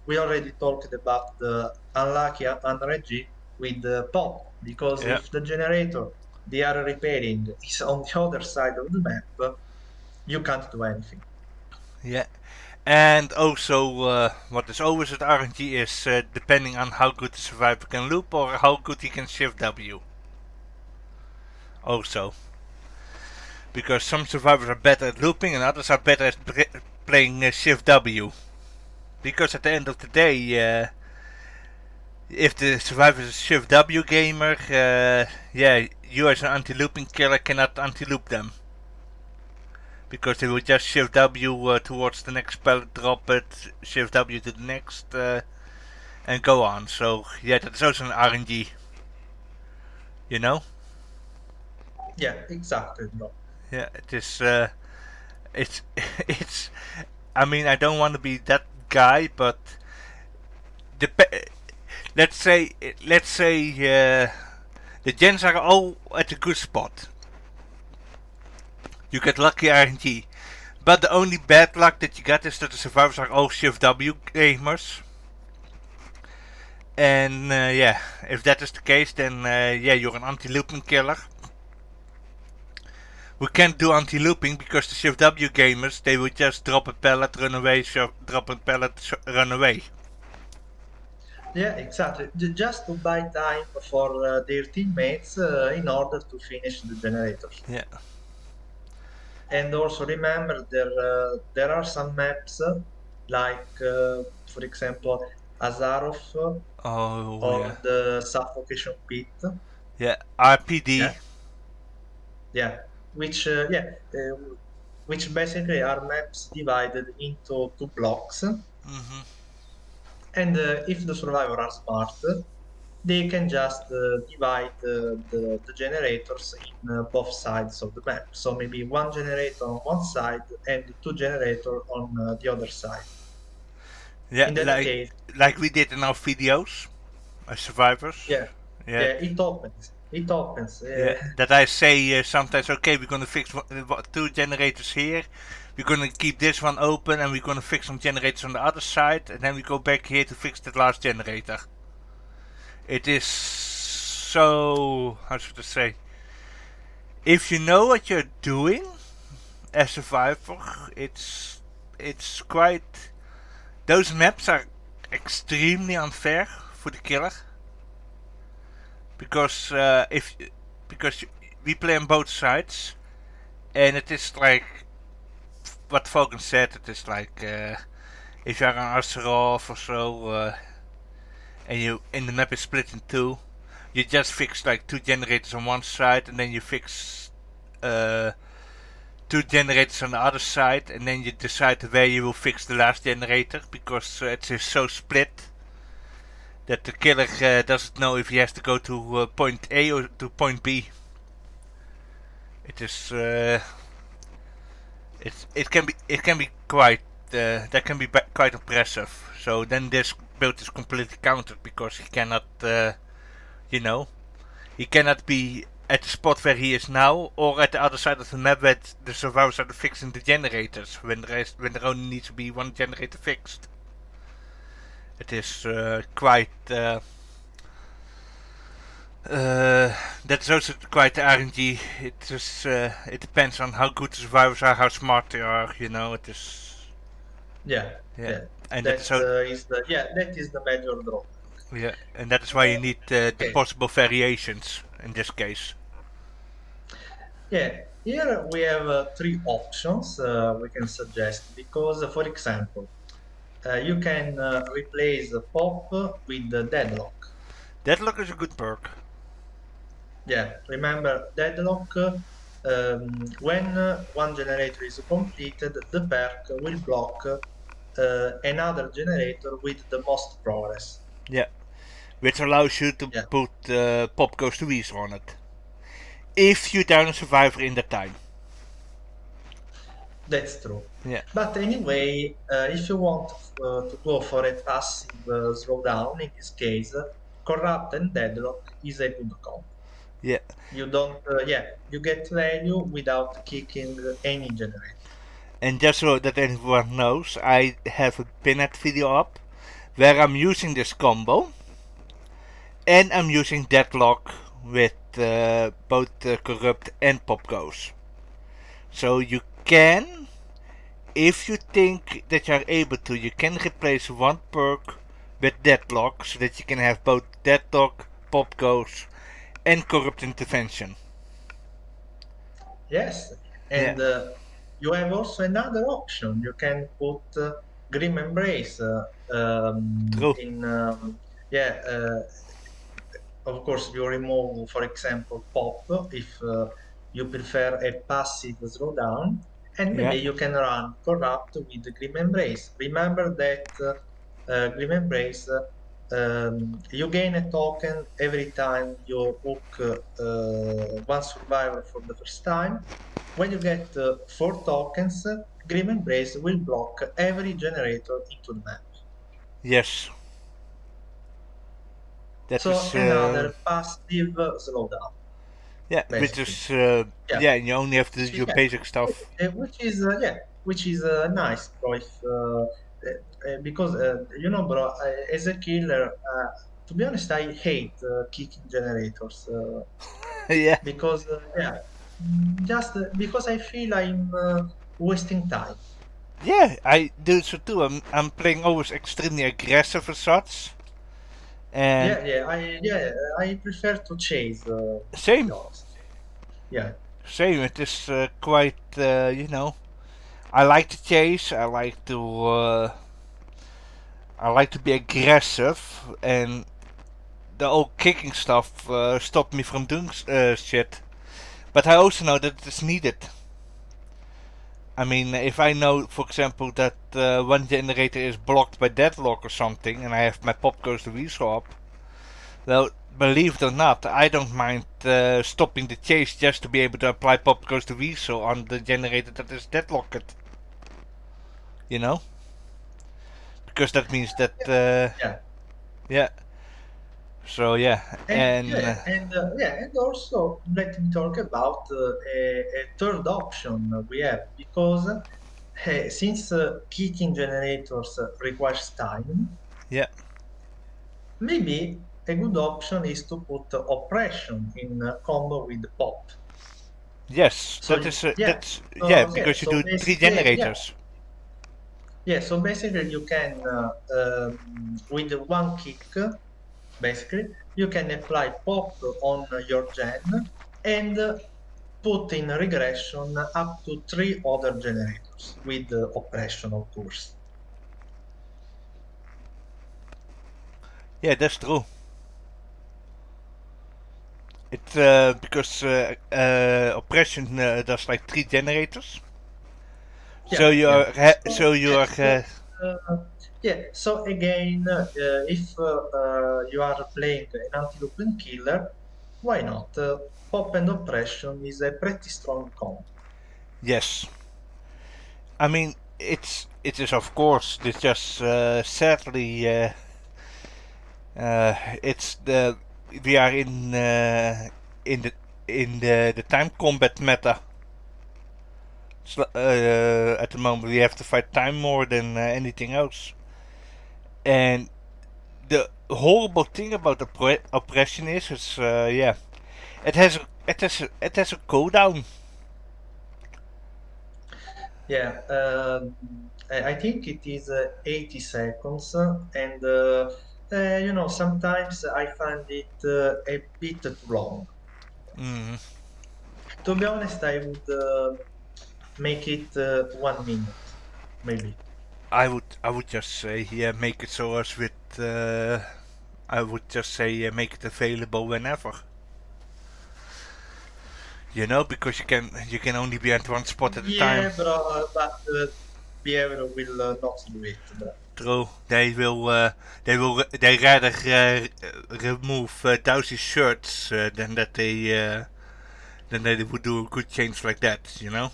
we already talked about the unlucky RNG with the pop, because Yeah. if the generator they are repairing is on the other side of the map, you can't do anything. Yeah. And also, what is always at RNG is depending on how good the survivor can loop or how good he can shift W. Also, because some survivors are better at looping and others are better at playing shift W. Because at the end of the day, if the survivor is a shift W gamer, yeah, you as an anti-looping killer cannot anti-loop them. Because they will just shift W towards the next pallet, drop it, shift W to the next, and go on. So yeah, that is also an RNG, you know. Yeah, exactly, bro. Yeah, it is. It's it's. I mean, I don't want to be that guy, but the let's say the gens are all at a good spot. You get lucky RNG, but the only bad luck that you get is that the survivors are all shift W gamers. And yeah, if that is the case, then yeah, you're an anti-looping killer. We can't do anti-looping because the shift W gamers, they will just drop a pallet, run away, drop a pallet, run away. Yeah, exactly. Just to buy time for their teammates in order to finish the generators. Yeah. And also remember there are some maps like for example Azarov Oh yeah, or the Suffocation Pit. yeah. RPD. Yeah, yeah. Which which basically are maps divided into two blocks. Hmm. And if the survivors are smart, they can just divide the generators in both sides of the map. So maybe one generator on one side and two generator on the other side. Yeah, In that case, like we did in our videos as survivors. yeah, Yeah, yeah, it opens. It opens. yeah. That I say sometimes, okay, we're gonna fix two generators here. We're gonna keep this one open, and we're gonna fix some generators on the other side, and then we go back here to fix the last generator. It is so, how should I say? If you know what you're doing as a survivor, it's quite. Those maps are extremely unfair for the killer because if because we play on both sides, and it is like what Falcon said. It is like if you're on Azeroth or so, and the map is split in two, you just fix like two generators on one side, and then you fix uh, two generators on the other side, and then you decide where you will fix the last generator because it is so split that the killer doesn't know if he has to go to point A or to point B. It is it can be quite that can be quite impressive. So then this build is completely countered because he cannot you know he cannot be at the spot where he is now or at the other side of the map where the survivors are fixing the generators when there only needs to be one generator fixed. It is quite that's also quite the RNG. It is it depends on how good the survivors are, how smart they are. It is Yeah, yeah, yeah. and that is That so is the that is the major drawback. yeah, and that is why you need the Okay. possible variations in this case. Yeah, here we have three options we can suggest because, for example, you can replace the pop with the deadlock. Deadlock is a good perk. Yeah, remember deadlock. When one generator is completed, the perk will block another generator with the most progress. Yeah, which allows you to Yeah, put pop goes to Weezer on it if you down a survivor in that time. that's true. Yeah, But anyway, if you want to go for a passive slowdown, in this case, corrupt and deadlock is a good combo. yeah. You don't, yeah, you get value without kicking any generator. And just so that everyone knows, I have a pinned video up where I'm using this combo, and I'm using Deadlock with both Corrupt and Pop Goes. So you can, if you think that you are able to, you can replace one perk with Deadlock so that you can have both Deadlock, Pop Goes, and Corrupt Intervention. Yes, Yeah, and you have also another option. You can put Grim Embrace true. in, yeah, of course, you remove, for example, pop if you prefer a passive slowdown, and Yeah, maybe you can run corrupt with the Grim Embrace. Remember that Grim Embrace, you gain a token every time you hook one survivor for the first time. When you get four tokens, Grim Embrace will block every generator into the map. yes. That So is, another passive slowdown, yeah, which basically. is, Yeah. yeah, you only have to do Which your yeah, basic stuff. which is yeah, which is nice, bro. If because bro, as a killer, to be honest, I hate kicking generators Yeah. because yeah, just because I feel I'm wasting time. Yeah, I do so too. I'm playing always extremely aggressive as such, and Yeah, I prefer to chase. To be same. honest, yeah. Same. It is quite, I like to chase. I like to be aggressive, and the old kicking stuff stopped me from doing shit. But I also know that it is needed. I mean, if I know, for example, that one generator is blocked by deadlock or something, and I have my pop goes to weasel up, well, believe it or not, I don't mind stopping the chase just to be able to apply pop goes to weasel on the generator that is deadlocked. You know? Because that means that, Yeah. yeah. So yeah, And yeah, and also let me talk about a third option we have because since kicking generators requires time, yeah, maybe a good option is to put oppression in combo with pop. yes, So yeah, yeah, yeah, because you so do three basically, yeah, generators. yeah, so basically you can with one kick, basically you can apply pop on your gen and put in regression up to three other generators with oppression, of course. Yeah, that's true. It because oppression does like three generators. So Yeah, you yeah. are So so you yeah, are uh, yeah. So again, if you are playing an anti-looping killer, why not? Pop and oppression is a pretty strong combo. yes. I mean, it is of course. It's just sadly it's the we are in the the time combat meta. At the moment, we have to fight time more than anything else. And the horrible thing about oppression is, it's yeah, it has a cooldown. Yeah, I think it is 80 seconds, and sometimes I find it a bit too long. Mm. To be honest, I would make it 1 minute, maybe. I would just say yeah, make it so as with I would just say make it available whenever. You know, because you can only be at one spot at a time. Yeah, bro, but behavior will not do it, bro. True, they rather remove Dowsy's shirts than they would do a good change like that. You know.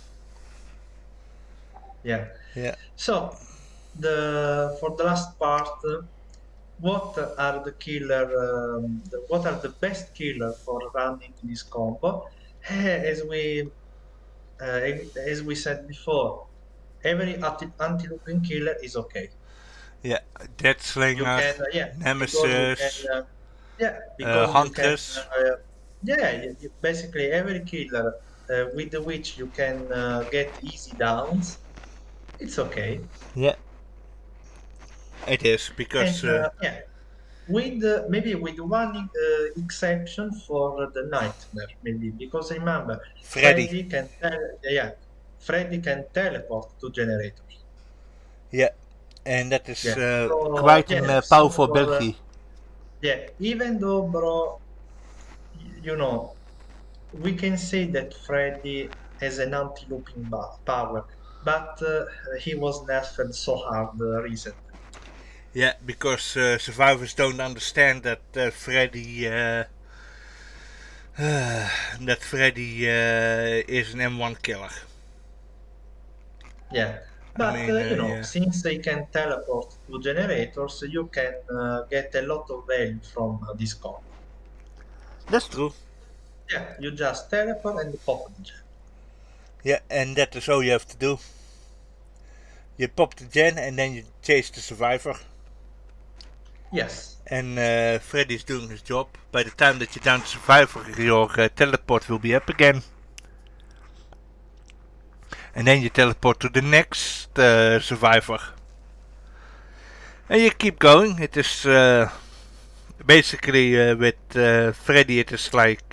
Yeah. Yeah. So the for the last part, what are the killer? What are the best killer for running this combo? As we as we said before, every anti-looping killer is okay. Yeah, Death You Slinger, can because you can Nemesis, because you can Huntress. basically every killer with which you can get easy downs. It's okay. Yeah, it is And because yeah, with maybe with one exception for the nightmare, maybe because remember, Freddy. Freddy can Freddy can teleport to generators. Yeah, and that is Yeah. So quite yeah. a So powerful for ability. yeah, even though, bro, you know, we can say that Freddy has an anti-looping power, but he was nerfed so hard recently. Yeah, because survivors don't understand that that Freddy is an M1 killer. Yeah, I but mean, yeah, since they can teleport to generators, you can get a lot of value from this combo. that's true. Yeah, you just teleport and pop the gem. Yeah, and that is all you have to do. You pop the gen and then you chase the survivor. Yes, And Freddy's doing his job. By the time that you're down to survivor, your teleport will be up again. And then you teleport to the next survivor. And you keep going. It is basically with Freddy, it is like,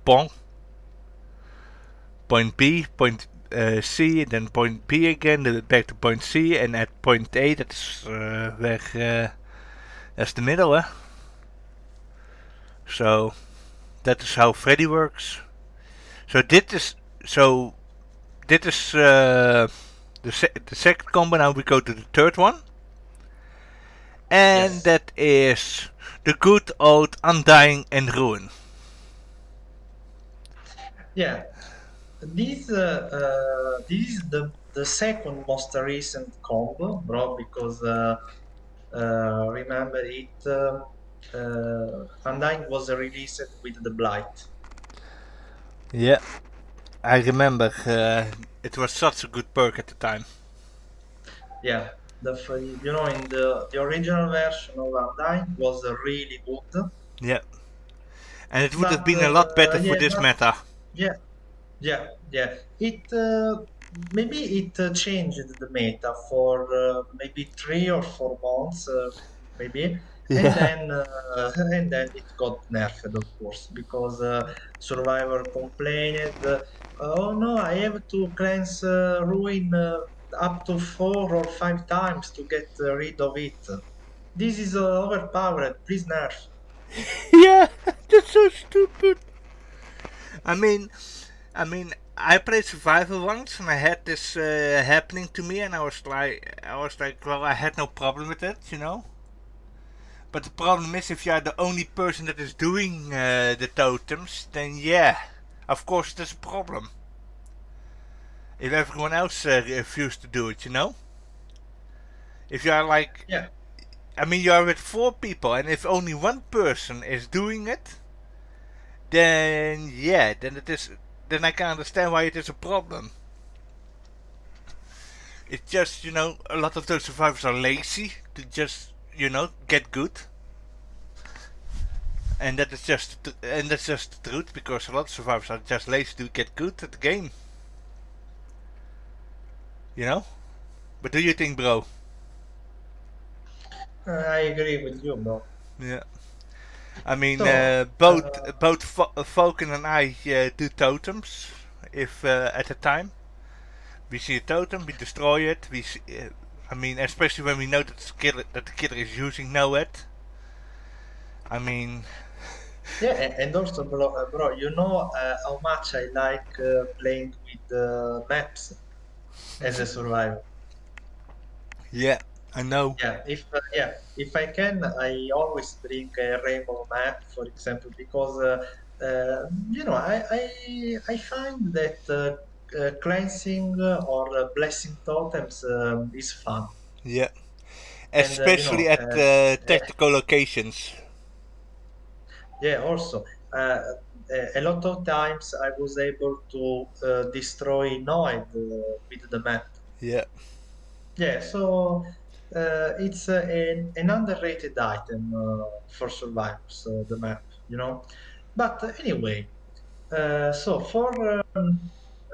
Pong. point B, point C, then point B again, then back to point C, and at point A, that's where that's the middle, eh? So that is how Freddy works. So this is the second combo. Now we go to the third one, and Yes. that is the good old Undying and Ruin. Yeah. This is the second most recent combo, bro, because remember Undying was released with the Blight. Yeah, I remember. It was such a good perk at the time. Yeah, in the original version of Undying was really good, Yeah, and it would have but been a lot better for yeah, this but meta. yeah, yeah. Maybe it changed the meta for maybe 3 or 4 months, maybe, and Yeah. then and then it got nerfed, of course, because Survivor complained, "Oh no, I have to cleanse ruin up to 4 or 5 times to get rid of it. This is overpowered. Please nerf." Yeah, that's so stupid. I mean, I played Survival once, and I had this happening to me, and I was like, well, I had no problem with it, you know. But the problem is, if you are the only person that is doing the totems, then yeah, of course there's a problem. If everyone else refuses to do it, you know. If you are like, Yeah, you are with 4 people, and if only one person is doing it, then yeah, then it is. Then I can understand why it is a problem. It's just, a lot of those survivors are lazy to just, get good. And that's just the truth, because a lot of survivors are just lazy to get good at the game. You know? But do you think, bro? I agree with you, bro. Yeah. So, Both Falcon and I do totems. If at a time we see a totem, we destroy it. Especially when we know that the killer is using Noed. I mean, yeah, and also, bro, you know how much I like playing with maps as a survivor. yeah, I know. If I can, I always bring a rainbow map, for example, because I find that cleansing or blessing totems is fun, Yeah, and especially at tactical locations. yeah, also, a lot of times I was able to destroy Noid with the map. Yeah, Yeah, so it's an underrated item for survivors, the map, you know. But anyway, so for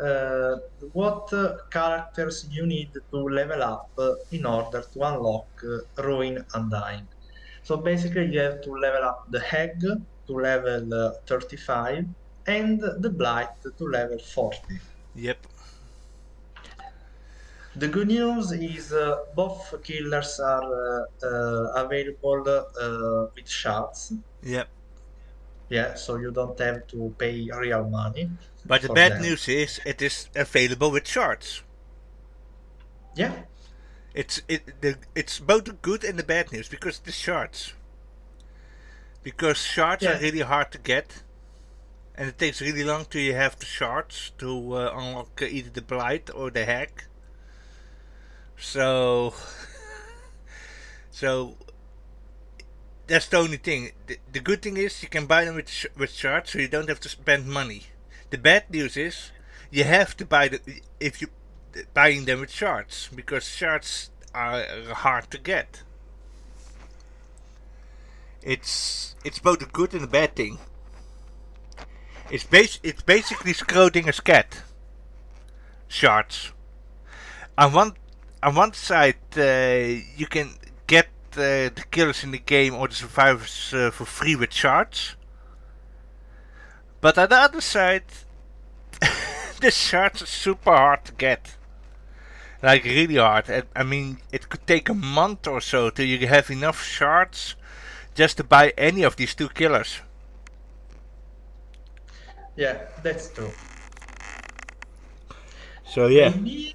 uh, what characters you need to level up in order to unlock Ruin Undying. So basically, you have to level up the Hag to level 35 and the Blight to level 40. yep, The good news is both killers are available with shards. yep. Yeah, so you don't have to pay real money But the for bad them. news is it is available with shards. Yeah, It's both the good and the bad news, because the shards. Because shards are yeah, really hard to get, and it takes really long till you have the shards to unlock either the blight or the hack. So, so that's the only thing. The good thing is you can buy them with shards, so you don't have to spend money. The bad news is you have to buy the if you buying them with shards, because shards are hard to get. It's both a good and a bad thing. It's basically Schrodinger's cat. Shards. On one on one side, you can get the killers in the game or the survivors for free with shards. But on the other side, The shards are super hard to get. Like really hard. I mean, it could take a month or so till you have enough shards just to buy any of these two killers. Yeah, that's true. So yeah. Maybe,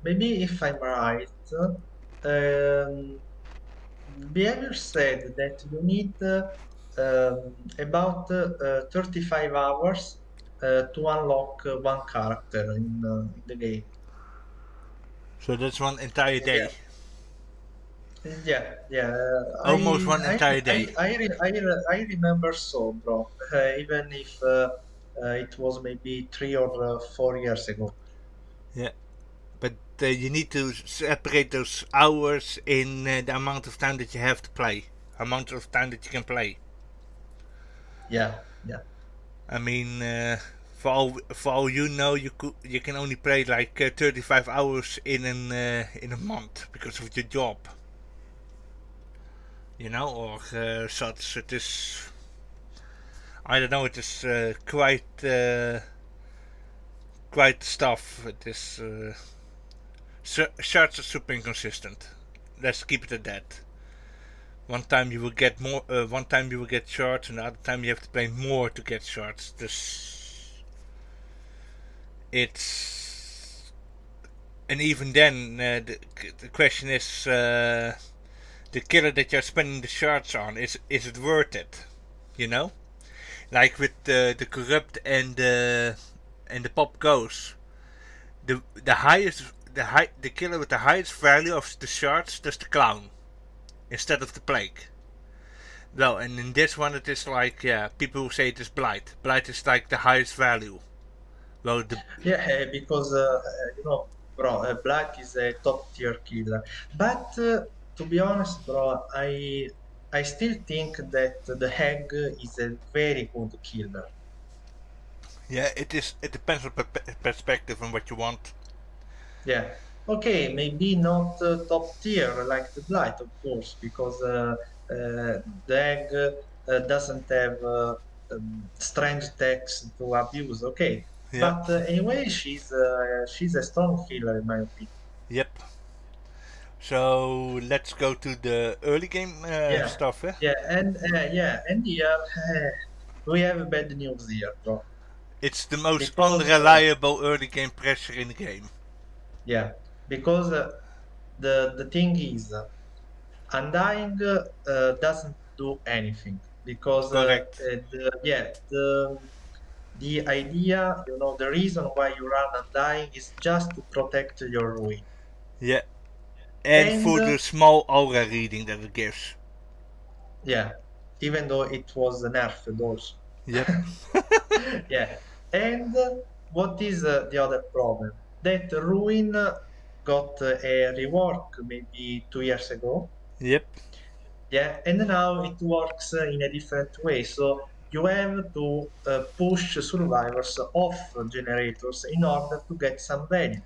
maybe if I'm right, behavior said that you need about 35 hours to unlock one character in the game. So that's one entire Yeah, day. yeah. Almost one entire day. I remember so, bro. Even if it was maybe 3 or 4 years ago. Yeah. But you need to separate those hours in the amount of time that you have to play. Amount of time that you can play. Yeah, yeah. I mean, for all you know, you can only play like 35 hours in a month because of your job, you know, or such. It is, I don't know. It is quite stuff. It is shards are super inconsistent. Let's keep it at that. One time you will get more. One time you will get shards, and the other time you have to play more to get shards. This it's and even then, the question is, the killer that you're spending the shards on, is it worth it? You know, like with the corrupt and the pop goes, the highest the killer with the highest value of the shards does the clown instead of the plague. Well, and in this one it is like, yeah, people who say it is blight. Blight is like the highest value. Well, the Yeah, because bro, Black is a top tier killer. But to be honest, bro, I still think that the Hag is a very good killer. yeah, it is. It depends on perspective and what you want. Yeah. Okay, maybe not top tier like the Blight, of course, because the Hag doesn't have strange techs to abuse. Okay, Yep, but anyway, she's a strong killer in my opinion. yep. So let's go to the early game Yeah, stuff. Eh? and here we have bad news here, bro. It's the most Because unreliable early game pressure in the game. yeah, because the thing is, Undying doesn't do anything because Correct. the idea, the reason why you run Undying is just to protect your ruin, Yeah, and and for the small aura reading that it gives. yeah, even though it was nerfed also. Yep, Yeah. And what is the other problem? That Ruin got a rework maybe 2 years ago. yep. Yeah. And now it works in a different way. So you have to push survivors off generators in order to get some value.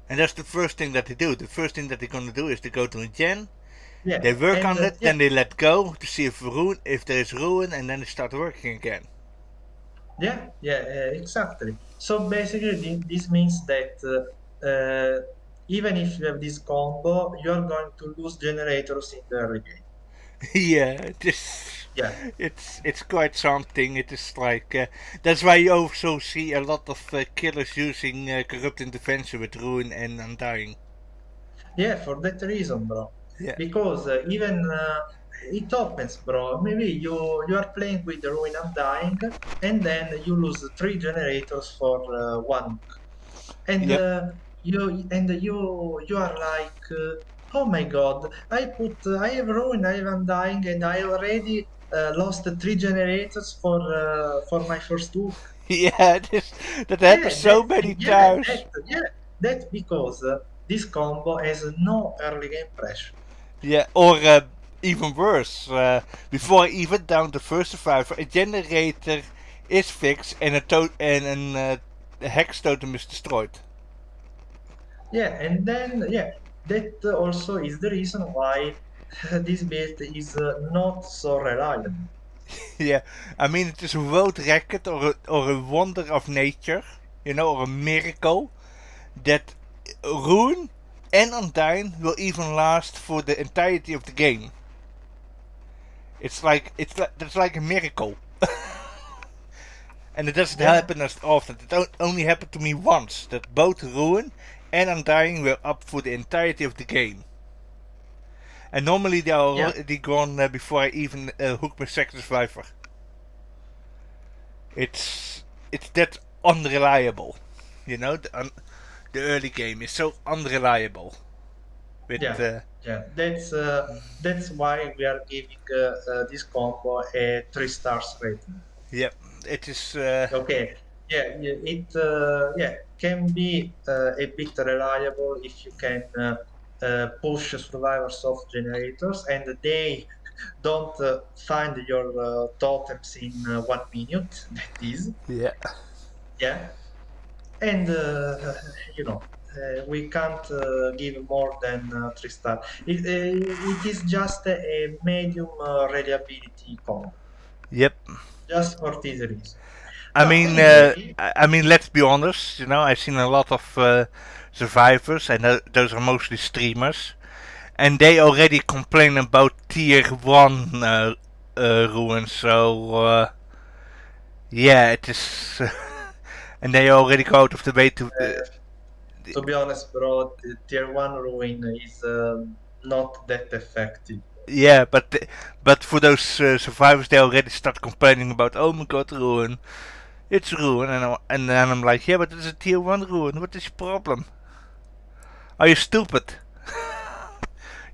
And that's the first thing that they do. The first thing that they're gonna do is they go to a gen, Yeah. they work And on it, yeah, then they let go to see if there is ruin, and then they start working again. exactly. So basically, this means that even if you have this combo, you're going to lose generators in the early game. Yeah, this Yeah, it's quite something. It is like that's why you also see a lot of killers using corrupt intervention with ruin and undying. yeah, for that reason, bro. Yeah, Because even it happens, bro. Maybe you are playing with the Ruin Undying, and then you lose three generators for 1 week. and yep, you are like oh my god, I have ruin, I have undying, and I already lost three generators for my first hook. yeah. That happens so many times. That's because this combo has no early game pressure. Yeah, or even worse, before even down the first survivor, a generator is fixed and a hex totem is destroyed. Yeah, and then that also is the reason why this build is not so reliable. Yeah, I mean it is a world record or a wonder of nature, or a miracle that Ruin and Undyne will even last for the entirety of the game. It's like that's like a miracle, and it doesn't Yeah, happen as often. It only happened to me once that both Ruin and Undying were up for the entirety of the game. And normally they are yeah, already gone before I even hook my second survivor. It's that unreliable, the early game is so unreliable. With yeah, yeah. That's why we are giving this combo a 3 stars rating. Yep, it is. Okay. Yeah, yeah, it can be a bit reliable if you can push survivors of generators and they don't find your totems in 1 minute. That is, Yeah. yeah. And we can't give more than 3 stars. It is just a medium reliability combo, Yep. just for this reason. I Now, mean, anyway, let's be honest. I've seen a lot of survivors, and those are mostly streamers, and they already complain about tier 1 ruins. So yeah, it is, and they already go out of the way to. to be honest, bro, the tier 1 ruin is not that effective. Yeah, but for those survivors, they already start complaining about, oh my god, ruin, it's ruin, and then I'm like, yeah, but it's a tier 1 ruin. What is your problem? Are you stupid?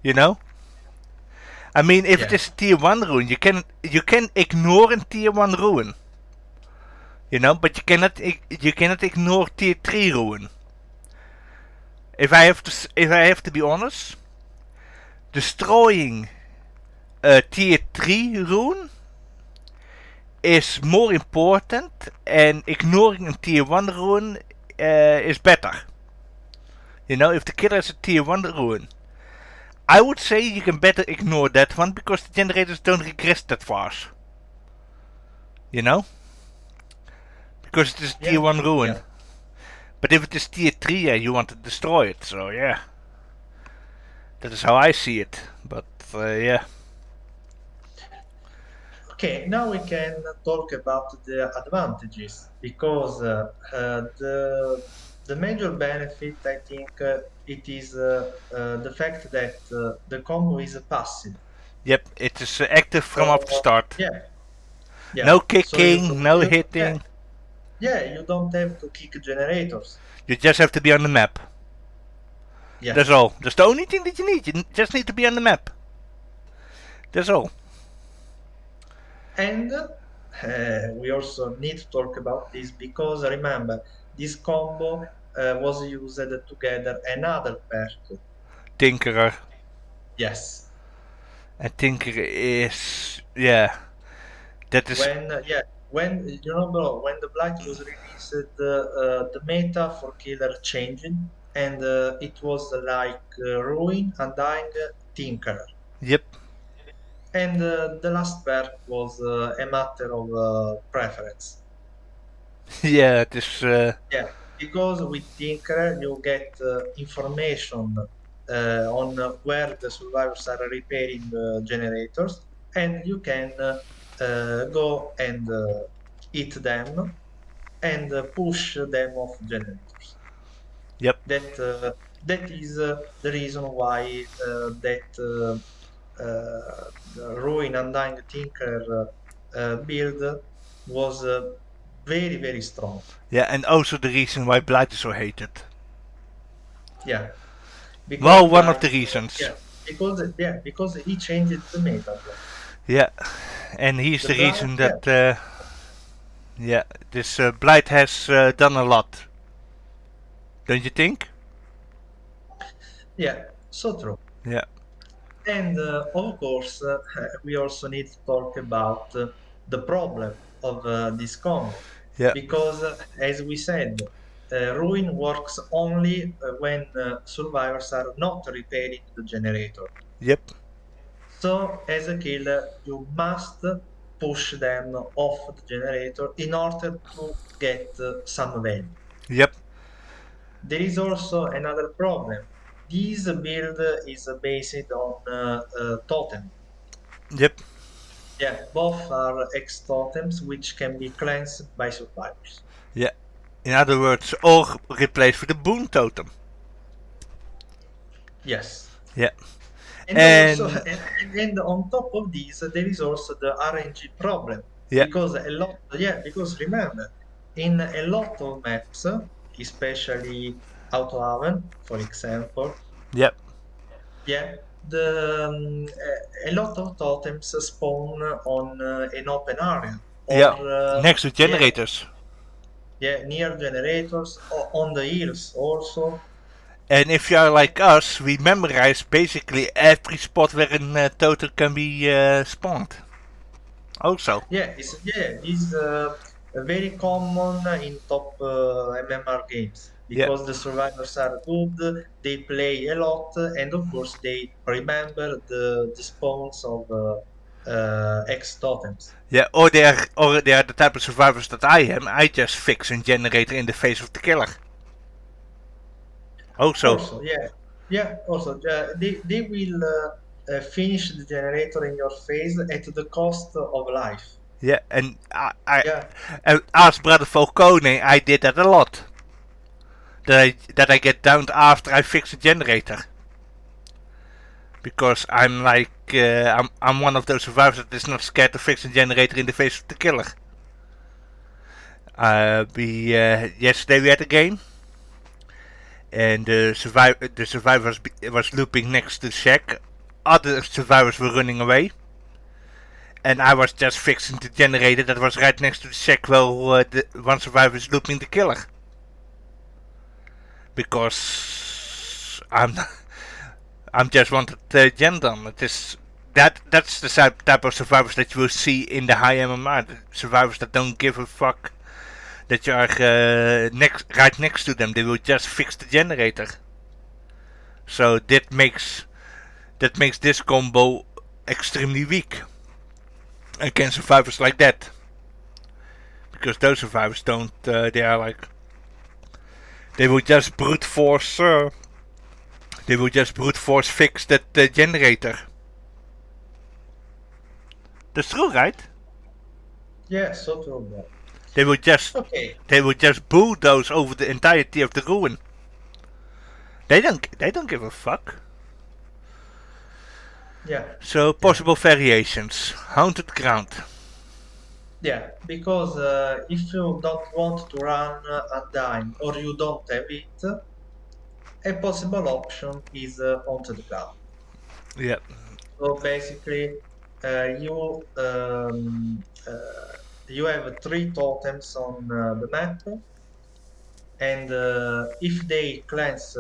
You know? I mean, if it Yeah, is a tier 1 ruin, you can ignore a tier 1 ruin. But you cannot ignore tier 3 ruin. If I have to be honest, destroying a tier 3 ruin is more important, and ignoring a tier 1 ruin is better. If the killer is a tier 1 ruin, I would say you can better ignore that one because the generators don't regress that fast. You know? Because it is a tier yeah, 1 ruin. yeah. But if it is tier 3, yeah, you want to destroy it, so yeah. That is how I see it. But yeah. Okay, now we can talk about the advantages because the major benefit, I think, it is the fact that the combo is passive. Yep, it is active from So off the start. yeah, yeah. No So you kicking, no you yeah, hitting. yeah, you don't have to kick generators. You just have to be on the map. That's Yes, all. That's the only thing that you need. You just need to be on the map. That's all. and we also need to talk about this because remember this combo was used together another perk. Tinkerer. Yes. And Tinkerer is, yeah, that is, Bro, when the Blight was released, the meta for killer changed, and it was like Ruin, Undying, Tinker, yep. and the last perk was a matter of preference. Yeah, it is, Yeah, because with Tinker you get information on where the survivors are repairing generators, and you can go and hit them and push them off generators. yep. That is the reason why that the Ruin Undying Tinker build was very strong. Yeah, and also the reason why Blight is so hated. Yeah, because Well, one of the Blight, reasons. because he changed the meta, bro. Yeah, and he's The the Blight, reason yeah, that, yeah, this Blight has done a lot. Don't you think? yeah, so true. Yeah, And of course, we also need to talk about the problem of this combo. yeah, Because, as we said, Ruin works only when survivors are not repairing the generator. yep, So, as a killer, you must push them off the generator in order to get some value. Yep. There is also another problem. This build is based on totem. Yep. Yeah, both are X totems which can be cleansed by survivors. Yeah. In other words, or replaced with a boon totem. Yes. Yeah. And also, And and on top of this, there is also the RNG problem yeah. because a lot, yeah, because remember, in a lot of maps, especially Auto Haven, for example, Yep. yeah, a lot of totems spawn on an open area Yeah. or Next to yeah, generators. yeah, near generators or on the hills also. And if you are like us, we memorize basically every spot where a totem can be spawned. Also. Yeah, it's very common in top MMR games Yeah. because the survivors are good, they play a lot, and of course they remember the spawns of X totems. Yeah, or they are the type of survivors that I am. I just fix a generator in the face of the killer. Also, Also, yeah, yeah, also they will finish the generator in your face at the cost of life. yeah, and Yeah, and as brother Falcone, I did that a lot. That I get downed after I fix a generator because I'm like I'm one of those survivors that is not scared to fix a generator in the face of the killer. We yesterday we had a game, and the survivor was looping next to the shack. Other survivors were running away, and I was just fixing the generator that was right next to the shack while one survivor is looping the killer. Because I'm just wanted gen done. It is that's the type of survivors that you will see in the high MMR. The survivors that don't give a fuck that you are right next to them. They will just fix the generator. So that makes this combo extremely weak against survivors like that. Because those survivors don't. They are like they will just brute force. They will just brute force fix that generator. That's true, right? yeah, so true. Bro. They will just Okay, they will just bulldoze over the entirety of the ruin. They don't give a fuck. yeah, So yeah. possible variations. Haunted ground. Yeah, because if you don't want to run Undyne or you don't have it, a possible option is onto the ground. Yeah. So basically, you have three totems on the map, and if they cleanse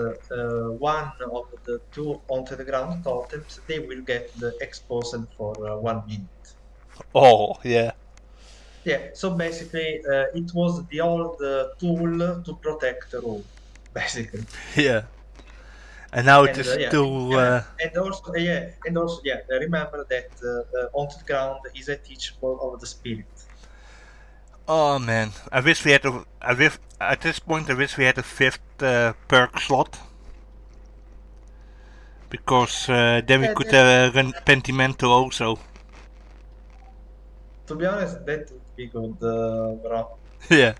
one of the two onto the ground totems, they will get the exposed for 1 minute. Oh yeah. Yeah, so basically, it was the old tool to protect the room, basically. Yeah. And now it And is yeah, too. and also, remember that Haunted Ground is a teachable of the spirit. Oh man, I wish we had a. I wish at this point I wish we had a fifth perk slot because then we Yeah, could that, run Pentimento also. to be honest, that would be good, bro. Yeah.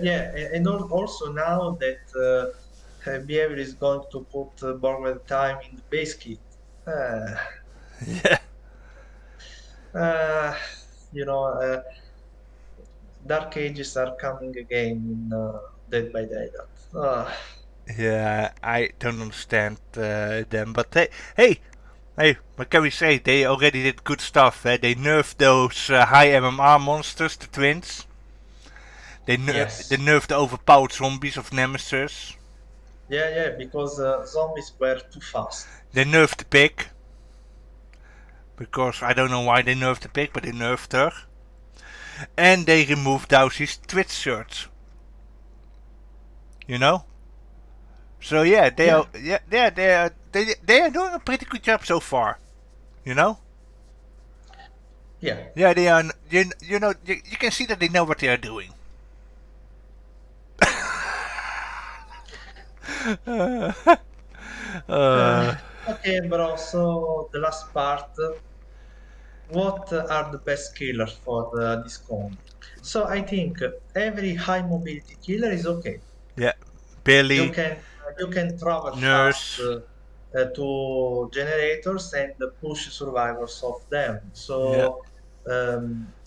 Yeah, and also now that Behavior is going to put Borrowed Time in the base kit, uh, Yeah. uh, you know, Dark Ages are coming again in Dead by Daylight. Yeah. I don't understand them, but hey, what can we say? They already did good stuff. They nerfed those high MMR monsters, the twins. They Yes. nerfed the overpowered zombies of Nemesis. Yeah, yeah, because zombies were too fast. They nerfed the pig. Because I don't know why they nerfed the pig, but they nerfed her. And they removed Dowsy's Twitch shirts. You know? So yeah, they Yeah, are they are doing a pretty good job so far. You know? Yeah. Yeah, they are. You know, you can see that they know what they are doing. uh, Okay, bro. So the last part, what are the best killers for this combo? So I think every high mobility killer is okay. yeah, You Billy, can travel fast Nurse. to generators and push survivors off them. Yeah, So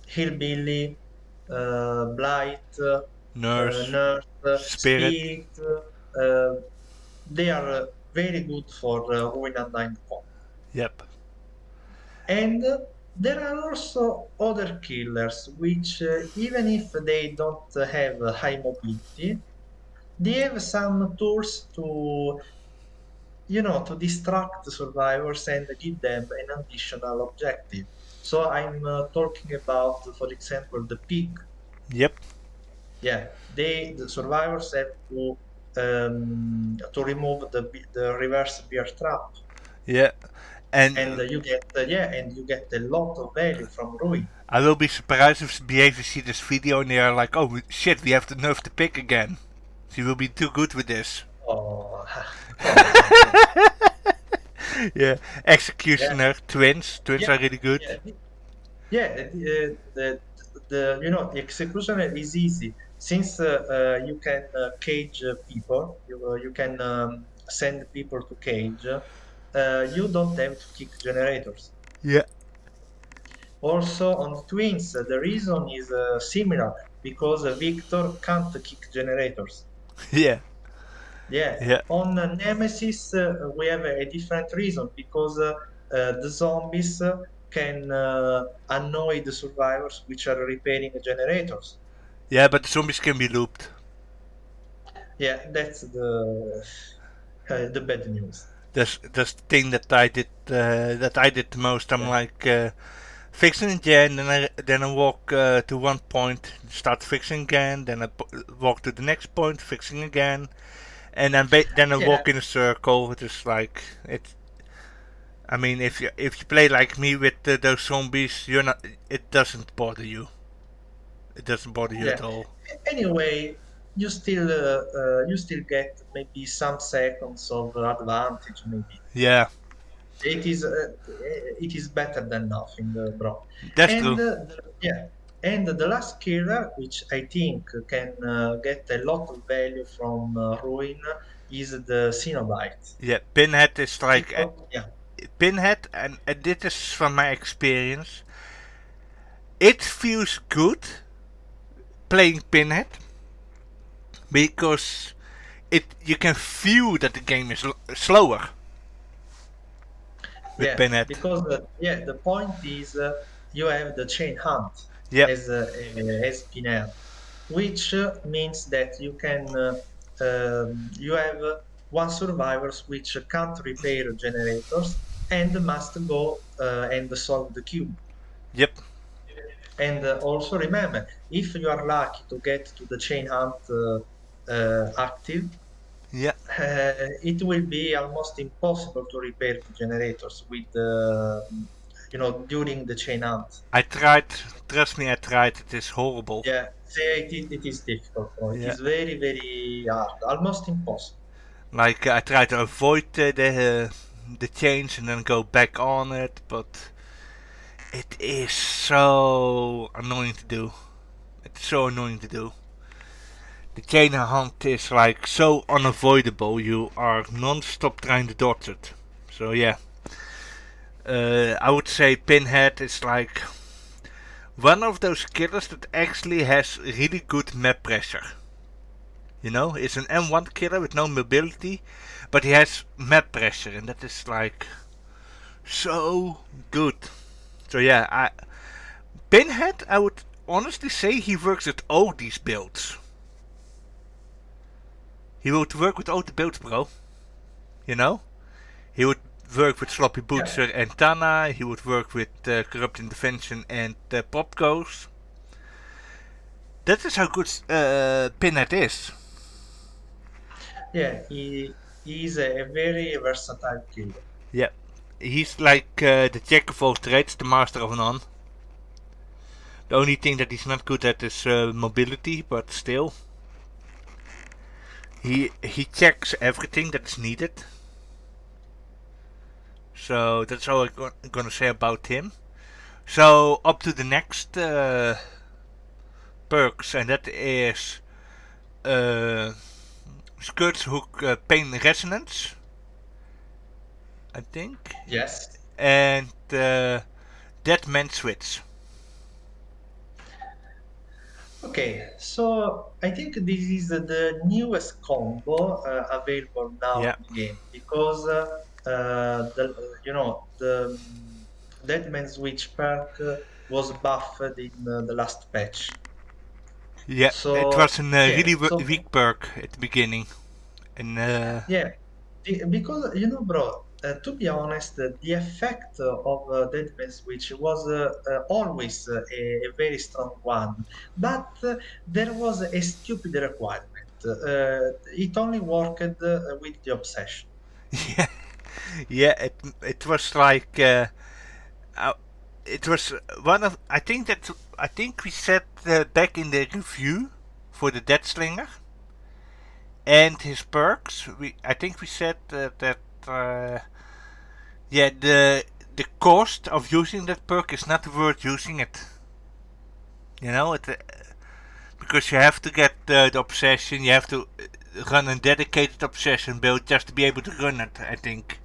Hillbilly, Blight, Nurse, Nurse, Spirit. Spirit, they are very good for Ruin Undying combo. Yep. And there are also other killers which, even if they don't have high mobility, they have some tools to, to distract the survivors and give them an additional objective. So I'm talking about, for example, the pig. Yep. Yeah, the survivors have to remove the reverse bear trap, Yeah. And and you get a lot of value from ruin. I will be surprised if behaviors see this video and they are like, oh shit, we have to nerf the pick again. She will be too good with this. Oh, come on, come on. Yeah. Yeah, Executioner, twins. Twins yeah, are really good. yeah. Yeah, the execution is easy since you can cage people. You can send people to cage. You don't have to kick generators. Yeah. Also on the twins, the reason is similar because Victor can't kick generators. Yeah. Yeah, Yeah. on Nemesis, we have a different reason because the zombies can annoy the survivors which are repairing generators. Yeah, but the zombies can be looped. Yeah, that's the bad news. That's the thing that I did the most. I'm Yeah, like fixing again, then I walk to one point, start fixing again, then walk to the next point, fixing again, and then I yeah, walk in a circle. It's like it. I mean, if you play like me with those zombies, you're not. It doesn't bother you. It doesn't bother you at yeah. all. Anyway, you still get maybe some seconds of advantage, maybe. Yeah, It is better than nothing, bro. that's And true. yeah, and the last killer, which I think can get a lot of value from Ruin, is the Cenobite. Yeah, Pinhead is like Yeah, Pinhead, and this is from my experience. It feels good playing Pinhead because it you can feel that the game is slower with yeah, Pinhead. because the point is you have the chain hunt Yep, as Pinel, which means that you have one survivors which can't repair generators and must go and solve the cube. yep, And also remember, if you are lucky to get to the chain hunt active, yeah. it will be almost impossible to repair the generators with during the chain hunt. I tried. Trust me, I tried. It is horrible. Yeah, say it is difficult. Bro. It Yeah, is very, very hard, almost impossible. like I try to avoid the change and then go back on it, but it is so annoying to do. It's so annoying to do. The chain hunt is like so unavoidable. You are non-stop trying to dodge it. So yeah, I would say Pinhead is like one of those killers that actually has really good map pressure. You know, it's an M1 killer with no mobility, but he has map pressure, and that is like so good. So yeah, Pinhead, I would honestly say he works with all these builds. He would work with all the builds, bro. You know, he would work with Sloppy Yeah, Bootser and Tana. He would work with Corrupt Intervention and Popgoes. That is how good Pinhead is. yeah, he is a very versatile killer. Yeah, he's like the jack of all trades, the master of none. The only thing that he's not good at is mobility, but still. He checks everything that's needed. So that's all I'm gonna say about him. So up to the next perks, and that is uh, Skirt's Hook Pain Resonance, I think, Yes. and Dead Man Switch. Okay, so I think this is the newest combo available now Yeah, in the game because the Deadman Switch perk was buffed in the last patch. yeah. It So was a yeah, really so weak perk at the beginning, and yeah, because bro, to be honest, the effect of Deadman Switch was always a very strong one, but there was a stupid requirement. It only worked with the obsession. yeah, yeah. It was like uh, it was one of I think we said back in the review for the Dead Slinger and his perks. I think we said that yeah, the cost of using that perk is not worth using it. You know, because you have to get the obsession. You have to run a dedicated obsession build just to be able to run it. I think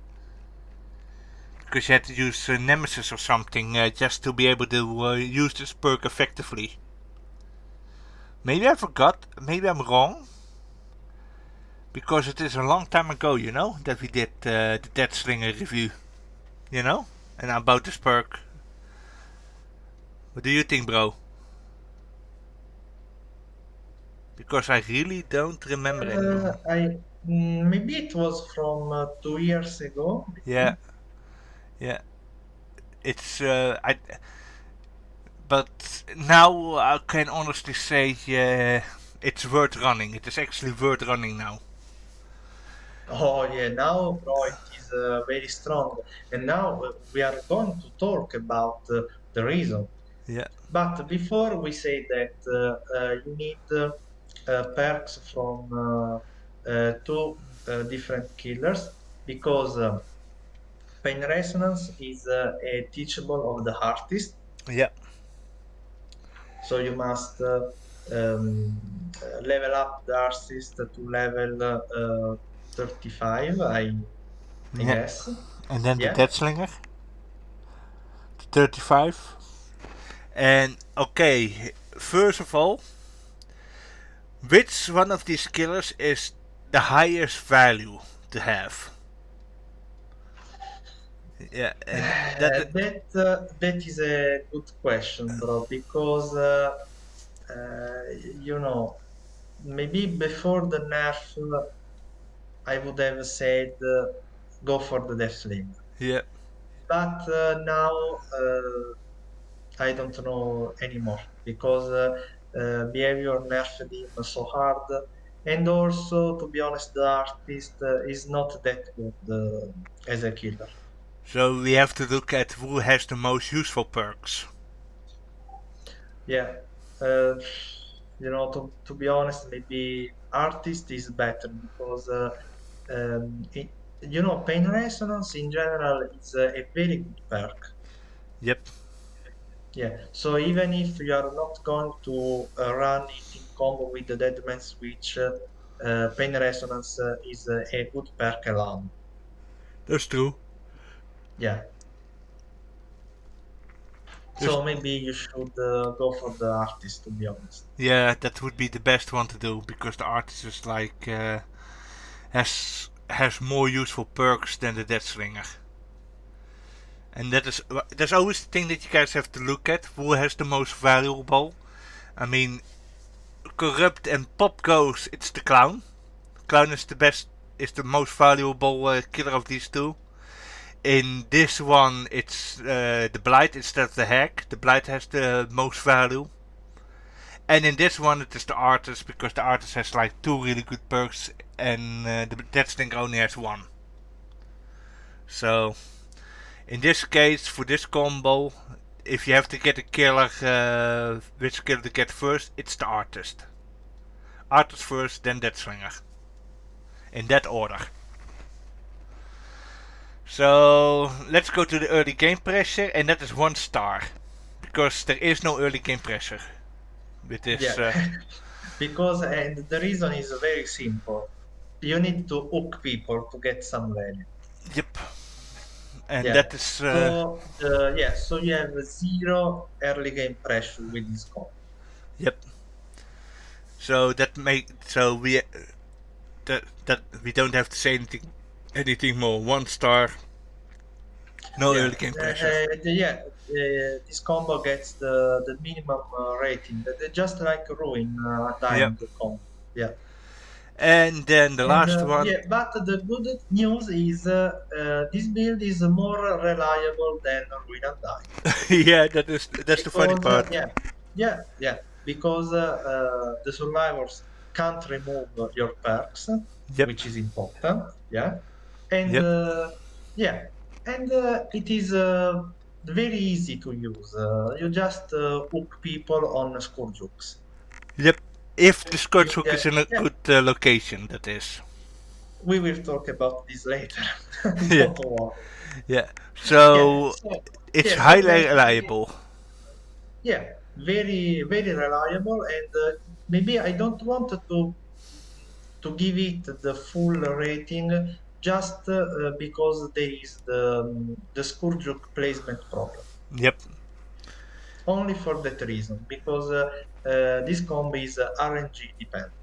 because you had to use Nemesis or something just to be able to use this perk effectively. Maybe I forgot. Maybe I'm wrong. Because it is a long time ago, you know, that we did the Dead Slinger review. You know, and about this perk. What do you think, bro? Because I really don't remember anymore. Maybe it was from 2 years ago, Yeah, maybe. yeah. It's but now I can honestly say it's worth running. It is actually worth running now. Oh yeah, now bro, it is very strong, and now we are going to talk about the reason. Yeah, But before we say that, you need perks from two different killers because Pain Resonance is a teachable of the artist, yeah, so you must level up the artist to level 35, I yeah. guess. And then the Yeah. Dead Slinger, 35. And okay, first of all, which one of these killers is the highest value to have? Yeah, and that That is a good question, bro, because you know, maybe before the nerf, I would have said go for the Deathling. yeah. But now I don't know anymore because behavior nerfed him so hard. And also, to be honest, the artist is not that good as a killer. So we have to look at who has the most useful perks. Yeah. Uh, to be honest, maybe artist is better because pain resonance in general is a very good perk. Yep. Yeah. So even if you are not going to run it in combo with the Deadman Switch, pain resonance is a good perk alone. That's true. Yeah. That's, So maybe you should go for the artist, to be honest. yeah, that would be the best one to do because the artist is like has more useful perks than the Death Slinger. And that's always the thing that you guys have to look at. Who has the most valuable? I mean, corrupt and pop goes. It's the clown. Clown is the best. Is the most valuable killer of these two. In this one, it's the blight instead of the hack. The blight has the most value. And in this one, it is the artist because the artist has like two really good perks, and the Death Slinger only has one. So in this case, for this combo, if you have to get a killer, which killer to get first, it's the artist. Artist first, then that swinger. In that order. So let's go to the early game pressure, and that is 1 star. Because there is no early game pressure. With this, Yeah, because and the reason is very simple. You need to hook people to get some value. yep. And Yeah. that is, So you have zero early game pressure with this comp. yep. So that we don't have to say anything more. 1 star, no Yeah, early game pressure. this combo gets the minimum rating. Just like Ruin Yep. timed combo. Yeah. And then the And last one. yeah, but the good news is this build is more reliable than Ruin Undying. Yeah, that's the funny Because part. because the survivors can't remove your perks, Yep. which is important. Yeah, and Yep. yeah, and it is very easy to use. You just hook people on Scourjux. Yep. If the Scourge hook Yeah, is in a yeah. good location, that is. We will talk about this later. Yeah. Don't worry. Yeah. Yeah. So So it's yeah. So highly basically, reliable. yeah, very reliable, and maybe I don't want to give it the full rating just because there is the Scourge placement problem. Yep. Only for that reason, because this combo is RNG dependent.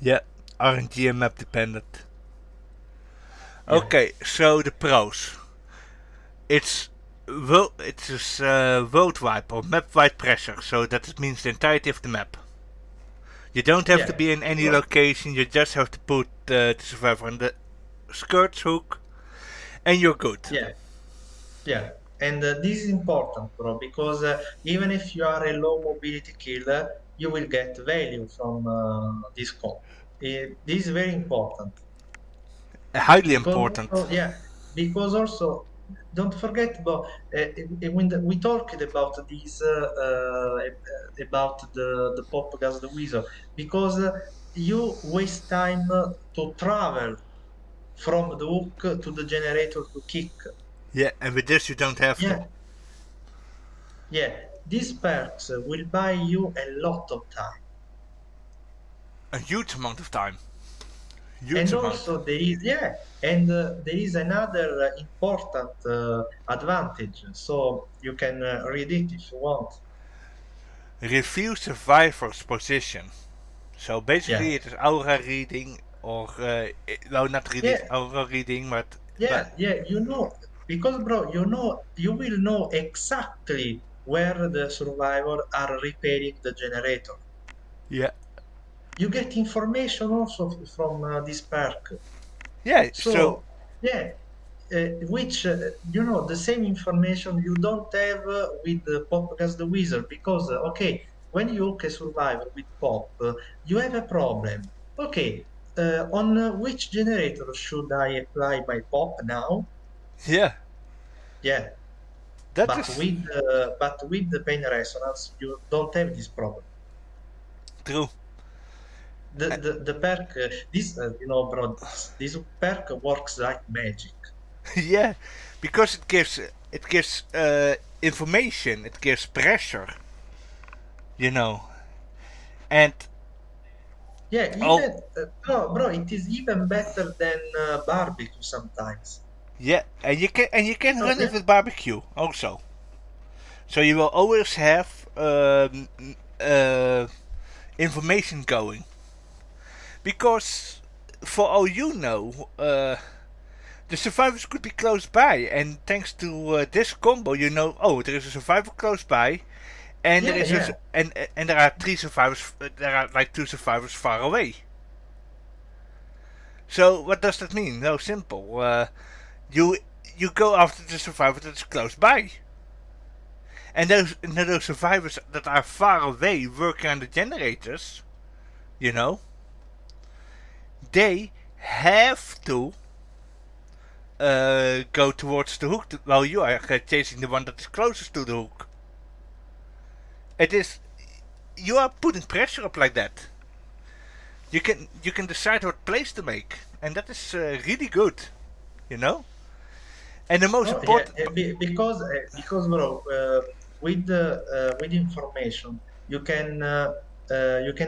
Yeah. RNG and map dependent. Yeah, Okay. So the pros. It's worldwide or map-wide pressure, so that means the entirety of the map. You don't have to yeah, be in any location. You just have to put the survivor on the Scourge hook, and you're good. yeah, yeah. And this is important, bro, because even if you are a low mobility killer, you will get value from this combo. This is very important. Highly Because important. also, yeah, because also don't forget about when we talked about this about the pop gas the wizard because you waste time to travel from the hook to the generator to kick. Yeah, and with this you don't have to. Yeah, yeah. These perks will buy you a lot of time. A huge amount of time. Huge And amount. also there is and there is another important advantage. So you can read it if you want. Review survivor's position. So Yeah, basically it is aura reading or no, not really yeah, aura reading, but yeah. You know, because bro, you will know exactly where the survivor are repairing the generator. yeah. You get information also from this perk. Yeah, so So yeah, which the same information you don't have with the Pop as the Wizard because okay, when you hook a survivor with Pop, you have a problem. Okay, on which generator should I apply my Pop now? yeah, Yeah, that is but with the pain resonance, you don't have this problem. true. Uh, The perk, this bro, this perk works like magic. yeah, because it gives information, it gives pressure, you know, and Yeah, oh even bro, it is even better than barbecue sometimes. yeah, and you can Oh, run it yeah, with barbecue also. So you will always have uh, information going because for all you know, the survivors could be close by, and thanks to this combo, you know, oh, there is a survivor close by, and there yeah, is yeah, and there are 3 survivors. There are like 2 survivors far away. So what does that mean? No, simple. You you go after the survivor that's close by, and those survivors that are far away working on the generators, you know, they have to go towards the hook while you are chasing the one that is closest to the hook. It is. You are putting pressure up like that. You can decide what plays to make, and that is really good. You know. And the most Oh yeah, important. because bro, with information you can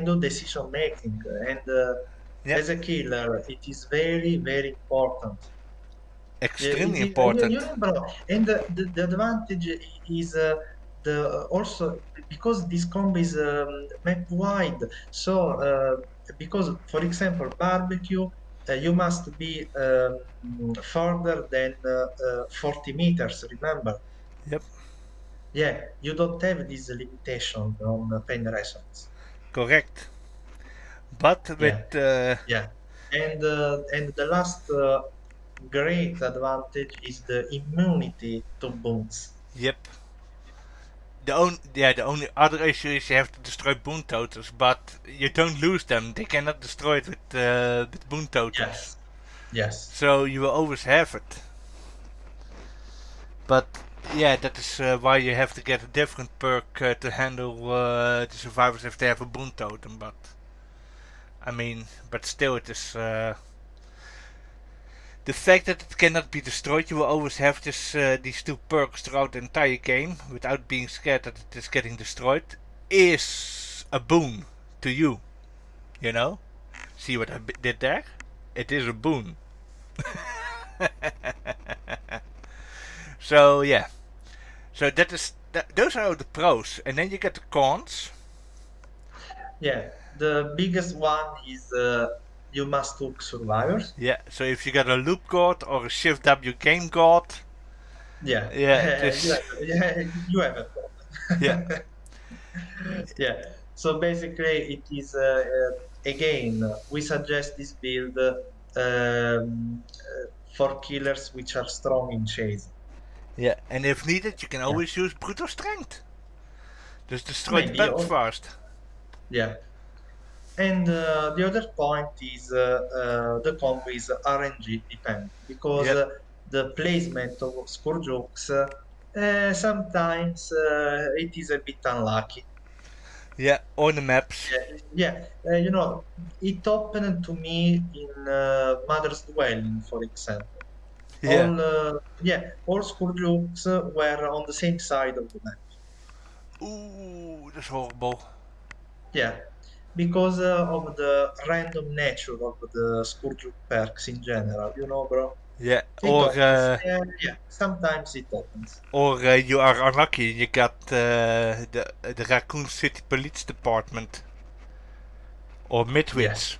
do decision making, and Yeah. as a killer, it is very very important. Yeah, it Extremely is, you important. know, bro, and the advantage is the also because this combo is map wide. So because, for example, barbecue, you must be further than 40 meters. Remember? Yep. Yeah, you don't have this limitation on pen resonance. Correct. But with Yeah, yeah, and the last great advantage is the immunity to boons. yep. The only other issue is you have to destroy boon totems, but you don't lose them. They cannot destroy it with boon totems. Yes, yes, So you will always have it. But yeah, that is why you have to get a different perk to handle the survivors if they have a boon totem. But I mean, but still, it is the fact that it cannot be destroyed. You will always have these two perks throughout the entire game without being scared that it is getting destroyed. Is a boon to you. You know. See what I did there? It is a boon. So yeah. So those are the pros, and then you get the cons. yeah. The biggest one is you must hook survivors. Yeah. So if you got a loop god or a shift W game god, Yeah, yeah, this, you have a yeah, problem. Yeah. So basically, it is again we suggest this build for killers which are strong in chasing. yeah. And if needed, you can Yeah, always use brutal strength. Just destroy the maybe. pelt Or, fast. yeah. And the other point is the combo is RNG dependent because Yep. the placement of scourge hooks sometimes it is a bit unlucky. Yeah. On the maps. Yeah, yeah. You know, it happened to me in Mother's Dwelling, for example. Yeah. All scourge hooks were on the same side of the map. Ooh, that's horrible. Yeah, because of the random nature of the scourge perks in general, you know, bro. Yeah. It happens. Yeah, sometimes it happens. You are unlucky. You got the Raccoon City Police Department or Yes. Midwits,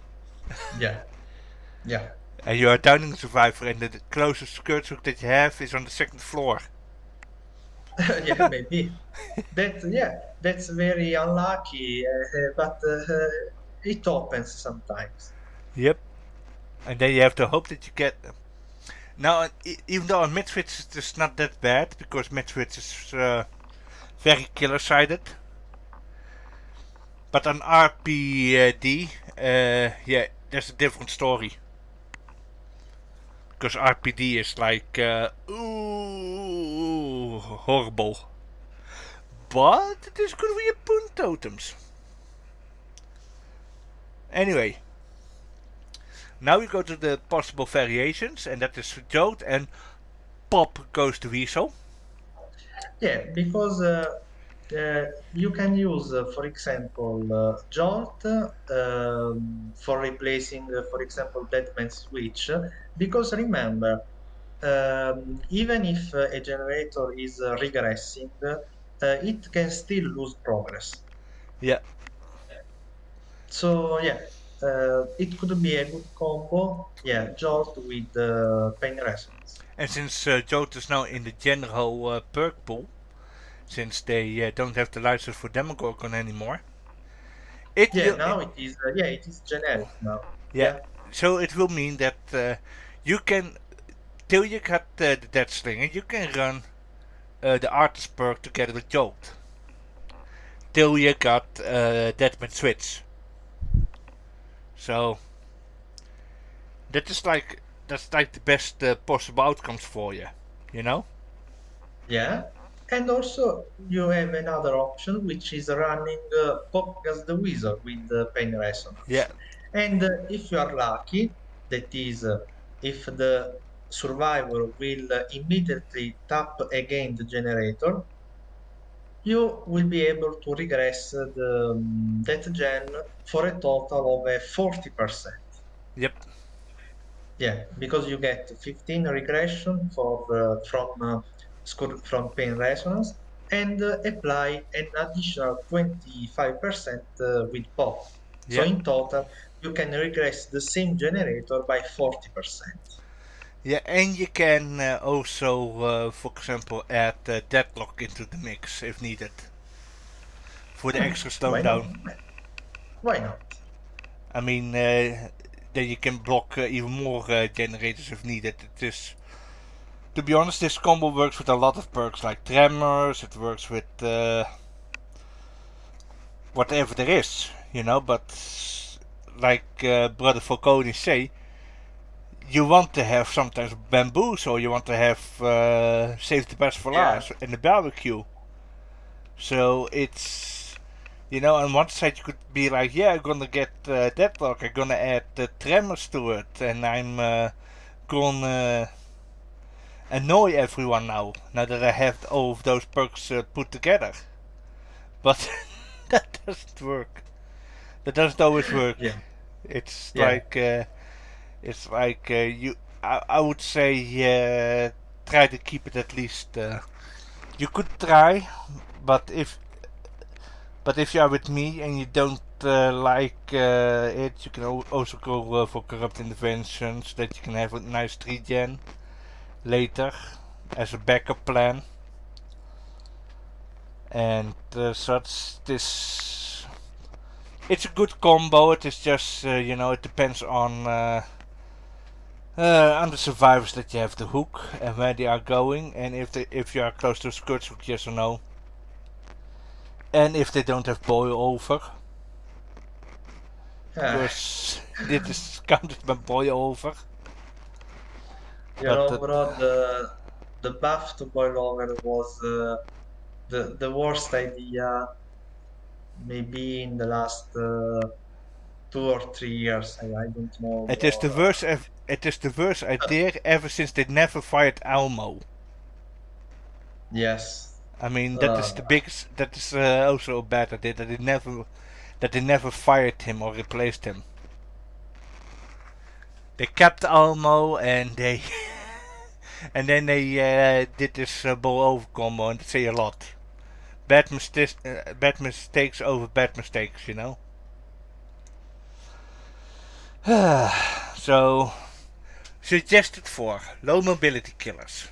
Yeah. Yeah. and you are downing survivor, and the closest skirt hook that you have is on the second floor. Yeah, maybe. That's very unlucky, but it happens sometimes. Yep. And then you have to hope that you get them. Now, even though on Midwits it is not that bad because Midwits is very killer-sided, but on RPD, yeah, there's a different story. Because RPD is like, ooh, horrible. But it is good for your boon totems. Anyway, now we go to the possible variations, and that is Jode and Pop goes to Weasel. Yeah, because you can use, for example, Jolt for replacing, for example, Deadman Switch. Because remember, even if a generator is regressing, it can still lose progress. Yeah, So yeah, it could be a good combo. Yeah, Jolt with Pain Resonance. and since Jode is now in the general perk pool, since they don't have the license for Demogorgon anymore, it Yeah, will. now it is. Yeah, it is generic now. Yeah, Yeah. so it will mean that you can, till you got the Dead Slinger, you can run the Artist perk together with Jolt. Till you got Deadman Switch. So that's like the best possible outcomes for you, you know? Yeah, And also, you have another option, which is running Pop as the Wizard with Pain Yeah, Resonance. And if you are lucky, that is, if the survivor will immediately tap again the generator, you will be able to regress that gen for a total of 40%. yep, Yeah, because you get 15 regression from pain resonance and apply an additional 25% with pop. So yeah, in total, you can regress the same generator by 40%. yeah, and you can also, for example, add deadlock into the mix if needed for the extra Why not? slowdown. Why not? I mean, then you can block even more generators if needed. It is, to be honest, this combo works with a lot of perks like tremors. It works with whatever there is, you know. But like Brother Falcone say, you want to have sometimes bamboo, so you want to have save the best for Yeah, last in the barbecue. So it's, you know, on one side you could be like, yeah, I'm gonna get deadlock, I'm gonna add tremors to it, and I'm gonna annoy everyone now that I have all of those perks put together. But that doesn't work. That doesn't always work. yeah, It's yeah, like you. I would say try to keep it at least. You could try, but if you are with me and you don't like it, you can also go for corrupt interventions so that you can have a nice 3 gen later as a backup plan. And such this, it's a good combo. It is just you know, it depends on the survivors that you have to hook and where they are going, and if you are close to skirts hook, yes or no, and if they don't have boil over, yeah. because dit is counted by boil over. You But know, bro, the buff to boil over was the worst idea maybe in the last 2 or 3 years. I don't know, it is bro. the worst. It is the worst idea ever since they never fired Almo. Yes. I mean, that is Uh, the biggest. That is also a bad idea that they never fired him or replaced him. They kept Almo and they and then they did this ball over combo, and they say a lot. Bad mistakes over bad mistakes, you know. So suggested for low mobility killers,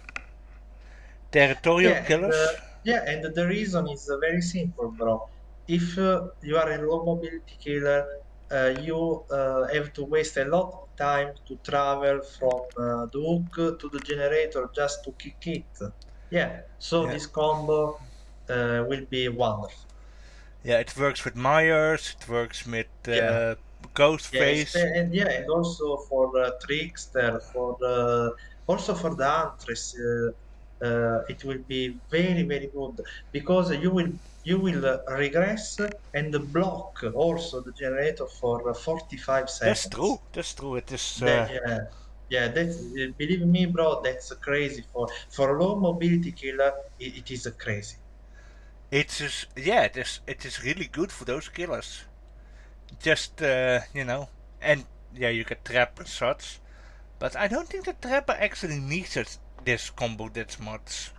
territorial yeah, and killers. yeah, and the reason is very simple, bro. If you are a low mobility killer, you have to waste a lot of time to travel from the hook to the generator just to kick it. Yeah, so Yeah, this combo will be wonderful. yeah. It works with Myers. It works with Yeah. Yeah, Ghostface. and yeah, and also for Trickster, for also for the Huntress, it will be very very good because you will regress and block also the generator for 45 That's true. seconds. That's true. It is. That yeah, yeah, that's believe me, bro, that's crazy for low mobility killer. It is crazy. It is. Yeah. It is. It is really good for those killers. Just you know, and yeah, you get trap and such. But I don't think the trapper actually needs this combo that much.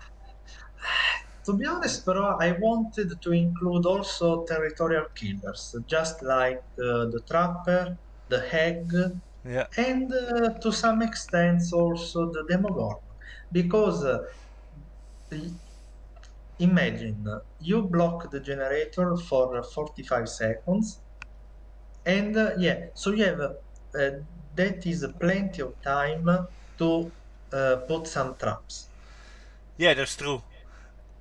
To be honest, bro, I wanted to include also territorial killers, just like the Trapper, the Hag, Yeah. and to some extent also the Demogorgon. Because i- imagine you block the generator for 45 seconds, and yeah, so you have that is plenty of time to put some traps. Yeah, that's true.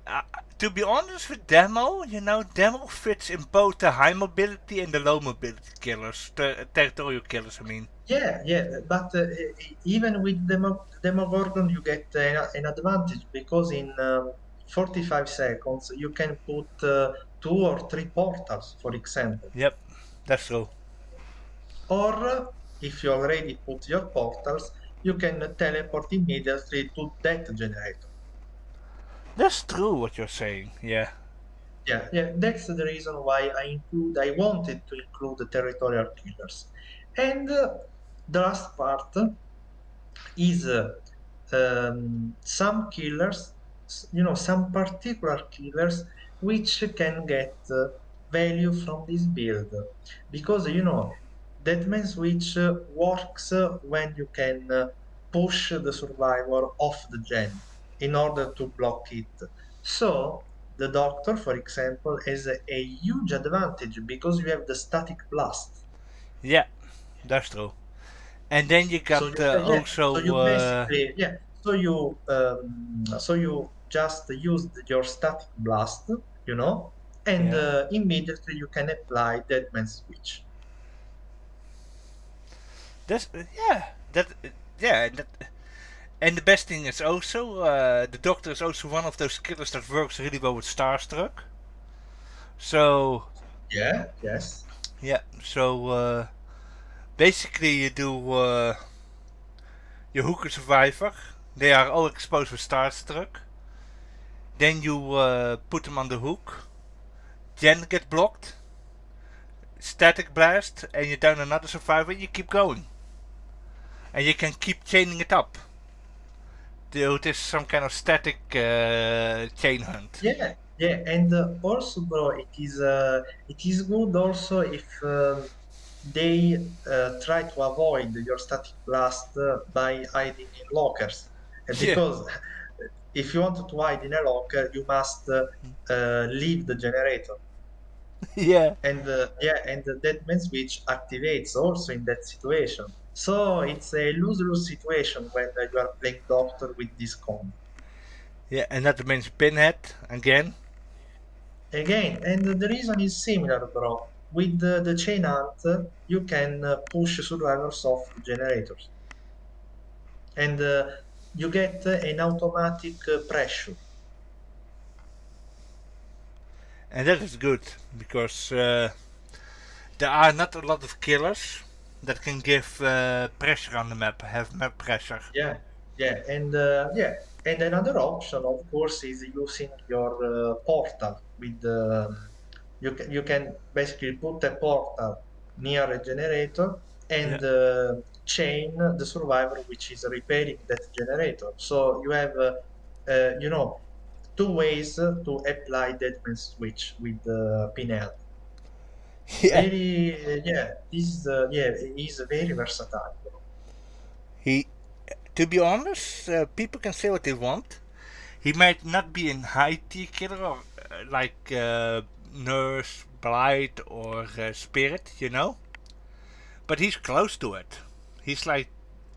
Uh, to be honest with Demo, you know, Demo fits in both the high mobility and the low mobility killers, the territorial killers, I mean. Yeah, yeah, but even with Demogorgon, you get an advantage because 45 seconds, you can put 2 or 3 portals, for example. Yep, that's true. Or if you already put your portals, you can teleport immediately to that generator. That's true what you're saying. Yeah. Yeah, yeah, that's the reason why I wanted to include the territorial killers. And the last part is some killers, some particular killers which can get value from this build. Because, Deadman Switch works when you can push the survivor off the gen in order to block it. So, the Doctor, for example, has a huge advantage because you have the static blast. Yeah, that's true. And then you So got you yeah, so also you basically yeah, so you just used your static blast, and yeah. immediately you can apply Deadman Switch. That's yeah. That yeah. And the best thing is also the Doctor is also one of those killers that works really well with Starstruck. So Yeah, yes. yeah. So basically you do you hook a survivor. They are all exposed with Starstruck. Then you put them on the hook. Gen get blocked. Static blast, and you down another survivor. You keep going, and you can keep chaining it up. It is some kind of static chain hunt. Yeah, yeah, and also, bro, it is good also if they try to avoid your static blast by hiding in lockers. Yeah, Because if you want to hide in a locker, you must leave the generator. yeah, And and the deadman switch activates also in that situation. So it's a lose-lose situation when you are playing Doctor with this combo. yeah, and that means Pinhead again. Again, and the reason is similar, bro. With the chain hunt, you can push survivors off the generators, and you get an automatic pressure. And that is good because there are not a lot of killers that can give pressure on the map, have map pressure. Yeah, and another option, of course, is using your portal with you can basically put a portal near a generator Yeah, and chain the survivor which is repairing that generator. So you have two ways to apply Deadman Switch with Pinel. yeah. Very this is is very versatile. He, to be honest, people can say what they want. He might not be a high tier killer or like Nurse, Blight, or Spirit, but he's close to it. He's like,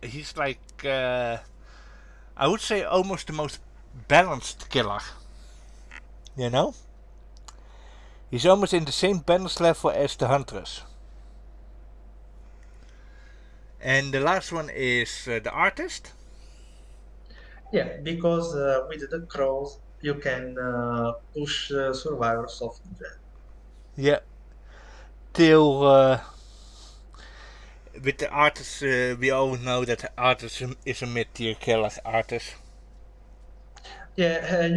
he's like, I would say almost the most balanced killer. You know, he's almost in the same balance level as the Huntress. And the last one is the artist. Yeah, because with the crows you can push survivors off the jet. Yeah, till with the artist, we all know that artist is a mid tier killer artist. Yeah,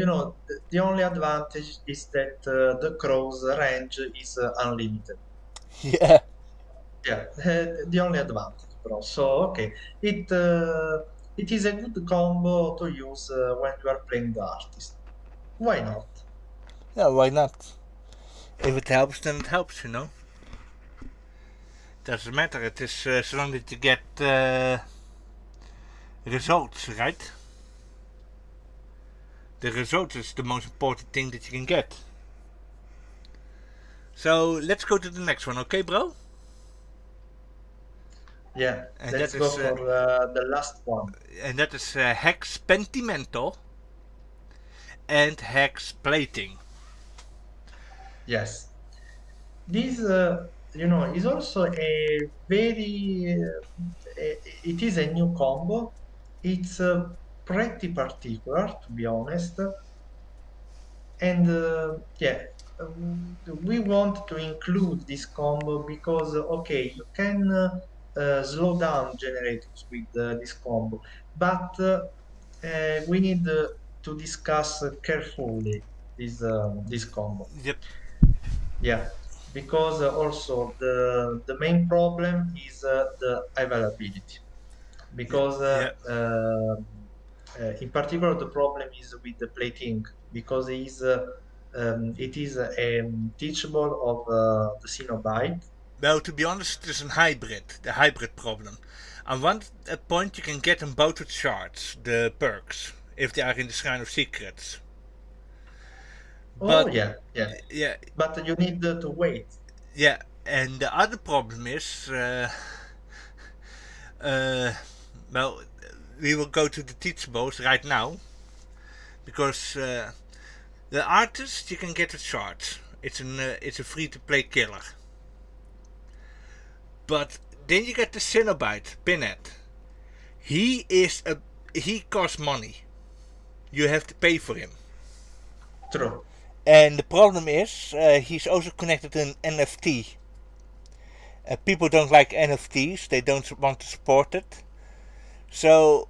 the only advantage is that the crow's range is unlimited. Yeah, Yeah, the only advantage, bro. So okay, it is a good combo to use when you are playing the artist. Why not? yeah, why not? If it helps, then it helps. Doesn't matter. It is so long that you get results, right? The result is the most important thing that you can get. So let's go to the next one, okay, bro? Yeah, And let's that go is for the last one. Hex Pentimento and Hex Plating. Yes. This, is also a very, it is a new combo. It's pretty particular, to be honest. And yeah, we want to include this combo because okay, you can slow down generators with this combo, but we need to discuss carefully this combo. Yep. Yeah, because also the main problem is the availability. Yeah. Because Yeah. in particular the problem is with the plating because it is teachable of the Cenobite. Well, to be honest, it is the hybrid problem. On one point, you can get them both with shards, the perks, if they are in the Shrine of Secrets. Oh But yeah, yeah, yeah, but you need to wait. yeah, and the other problem is, uh, well, we will go to the teachables right now because the artist you can get with shards. It's a free to play killer. But then you get the Cenobite Pinhead. He is a he costs money. You have to pay for him. True. And the problem is, he's also connected to an NFT. People don't like NFTs; they don't want to support it. So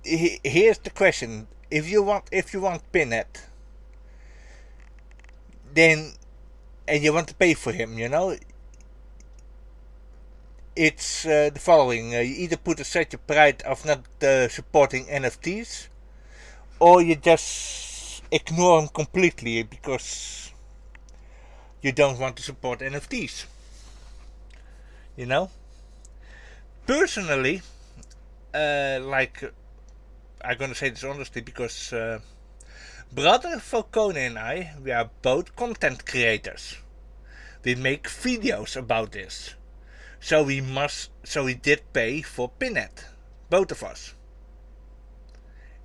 here's the question: if you want Pinhead, then and you want to pay for him, it's the following: you either put aside your pride of not supporting NFTs, or you just ignore them completely because you don't want to support NFTs. You know. Personally, like I'm gonna say this honestly because brother Falcone and I, we are both content creators. We make videos about this, so we did pay for Pinhead, both of us.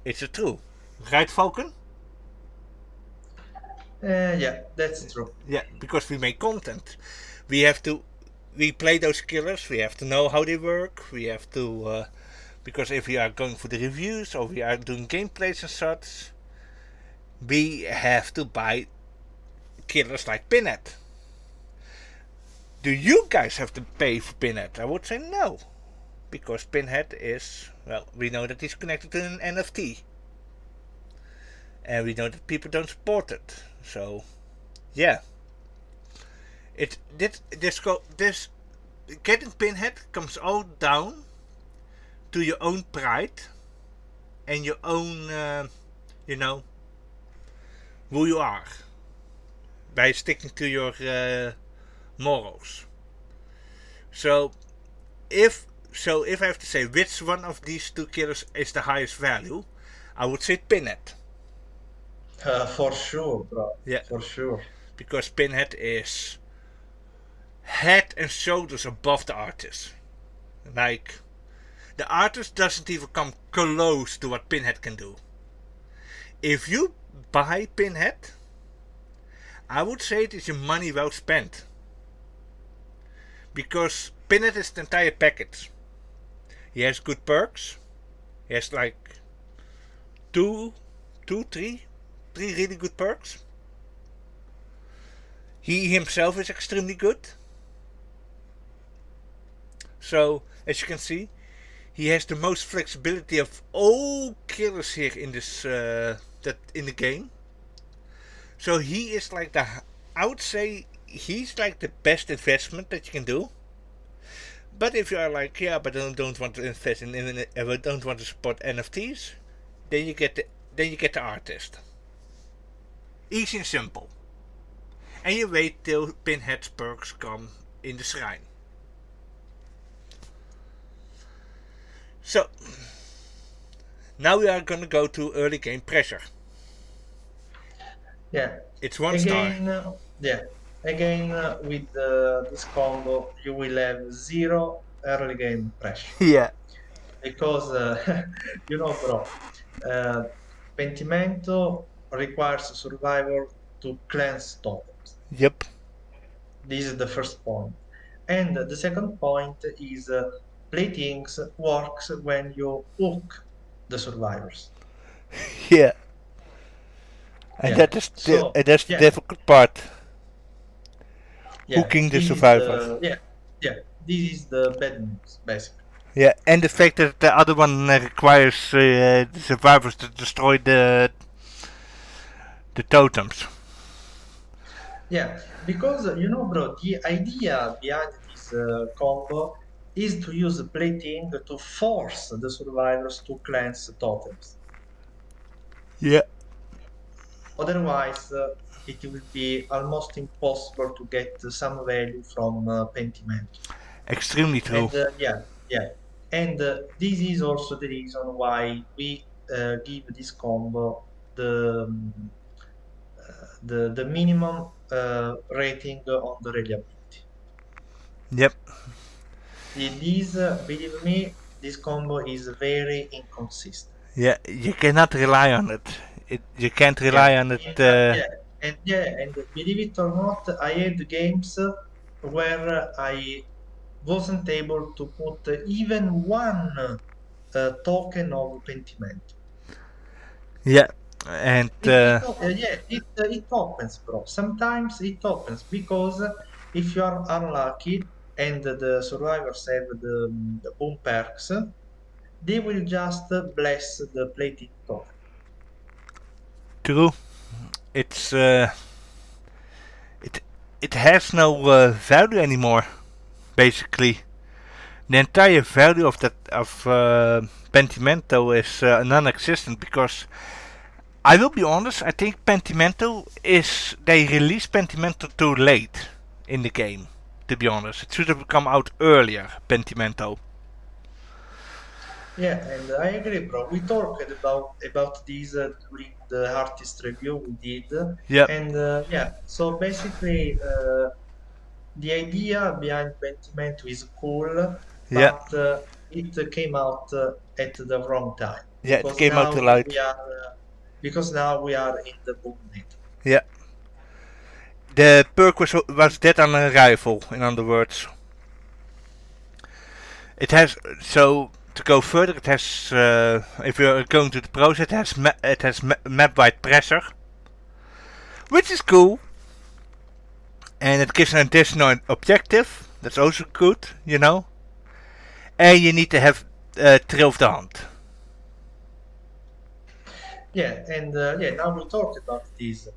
It's a true, right, Falcon? Yeah, that's true. Yeah, because we make content. We have to, we play those killers. We have to know how they work. We have to, because if we are going for the reviews or we are doing gameplays and such, we have to buy killers like Pinhead. Do you guys have to pay for Pinhead? I would say no, because Pinhead is, well, we know that he's connected to an NFT, and we know that people don't support it. So, yeah, this getting Pinhead comes all down to your own pride and your own, you know, who you are by sticking to your morals. So if I have to say which one of these two killers is the highest value, I would say Pinhead. For sure, bro. Yeah, For sure. because Pinhead is head and shoulders above the artist. Like the artist doesn't even come close to what Pinhead can do. If you buy Pinhead, I would say it is your money well spent. Because Pinhead is the entire package. He has good perks. He has like two, three really good perks. He himself is extremely good. So, as you can see, he has the most flexibility of all killers here in this that in the game. So he is like I would say he's like the best investment that you can do. But if you are like, yeah, but I don't want to invest I don't want to support NFTs, then you get the artist. Easy and simple. And you wait till Pinhead's perks come in the shrine. So now we are gonna go to early game pressure. Yeah. It's 1 star. Again, yeah. Again, with this combo, you will have zero early game pressure Yeah. because bro, uh, Pentimento requires a survivor to cleanse totems. Yep. This is the first point. And the second point is platings works when you hook the survivors. Yeah. And Yeah. So that's the yeah, difficult part. yeah. Hooking the This is survivors. the yeah, yeah. This is the bad news, basically. Yeah, and the fact that the other one requires the survivors to destroy the totems. Yeah, because bro, the idea behind this combo is to use plating to force the survivors to cleanse totems. Yeah, Otherwise, it will be almost impossible to get some value from Pentimento. extremely true. And yeah, and this is also the reason why we give this combo the minimum rating on the reliability. Yep. This, believe me, this combo is very inconsistent. Yeah, you cannot rely on it. You can't Yeah, rely on it. and believe it or not, I had games where I wasn't able to put even one token of Pentimento. Yeah, and It happens, bro. Sometimes it happens because if you are unlucky and the survivors have the boom perks, they will just bless the plating token. true. It's it it has no value anymore. Basically, the entire value of that of Pentimento is non-existent because I will be honest. I think Pentimento is they released Pentimento too late in the game. To be honest, it should have come out earlier. Pentimento. Yeah, and I agree, bro. We talked about this during the artist review we did, Yep. and yeah. So basically, the idea behind Pentimento is cool, Yeah. but it came out at the wrong time Yeah. It came out too late. because now we are in the boom meta. Yeah. The perk was dead on arrival. In other words, it has so. To go further, it has, if you're going to the pros, it has map wide pressure, which is cool, and it gives an additional objective. That's also good, you know. And you need to have Thrill of the Hunt. Yeah, and yeah, now we talked about this.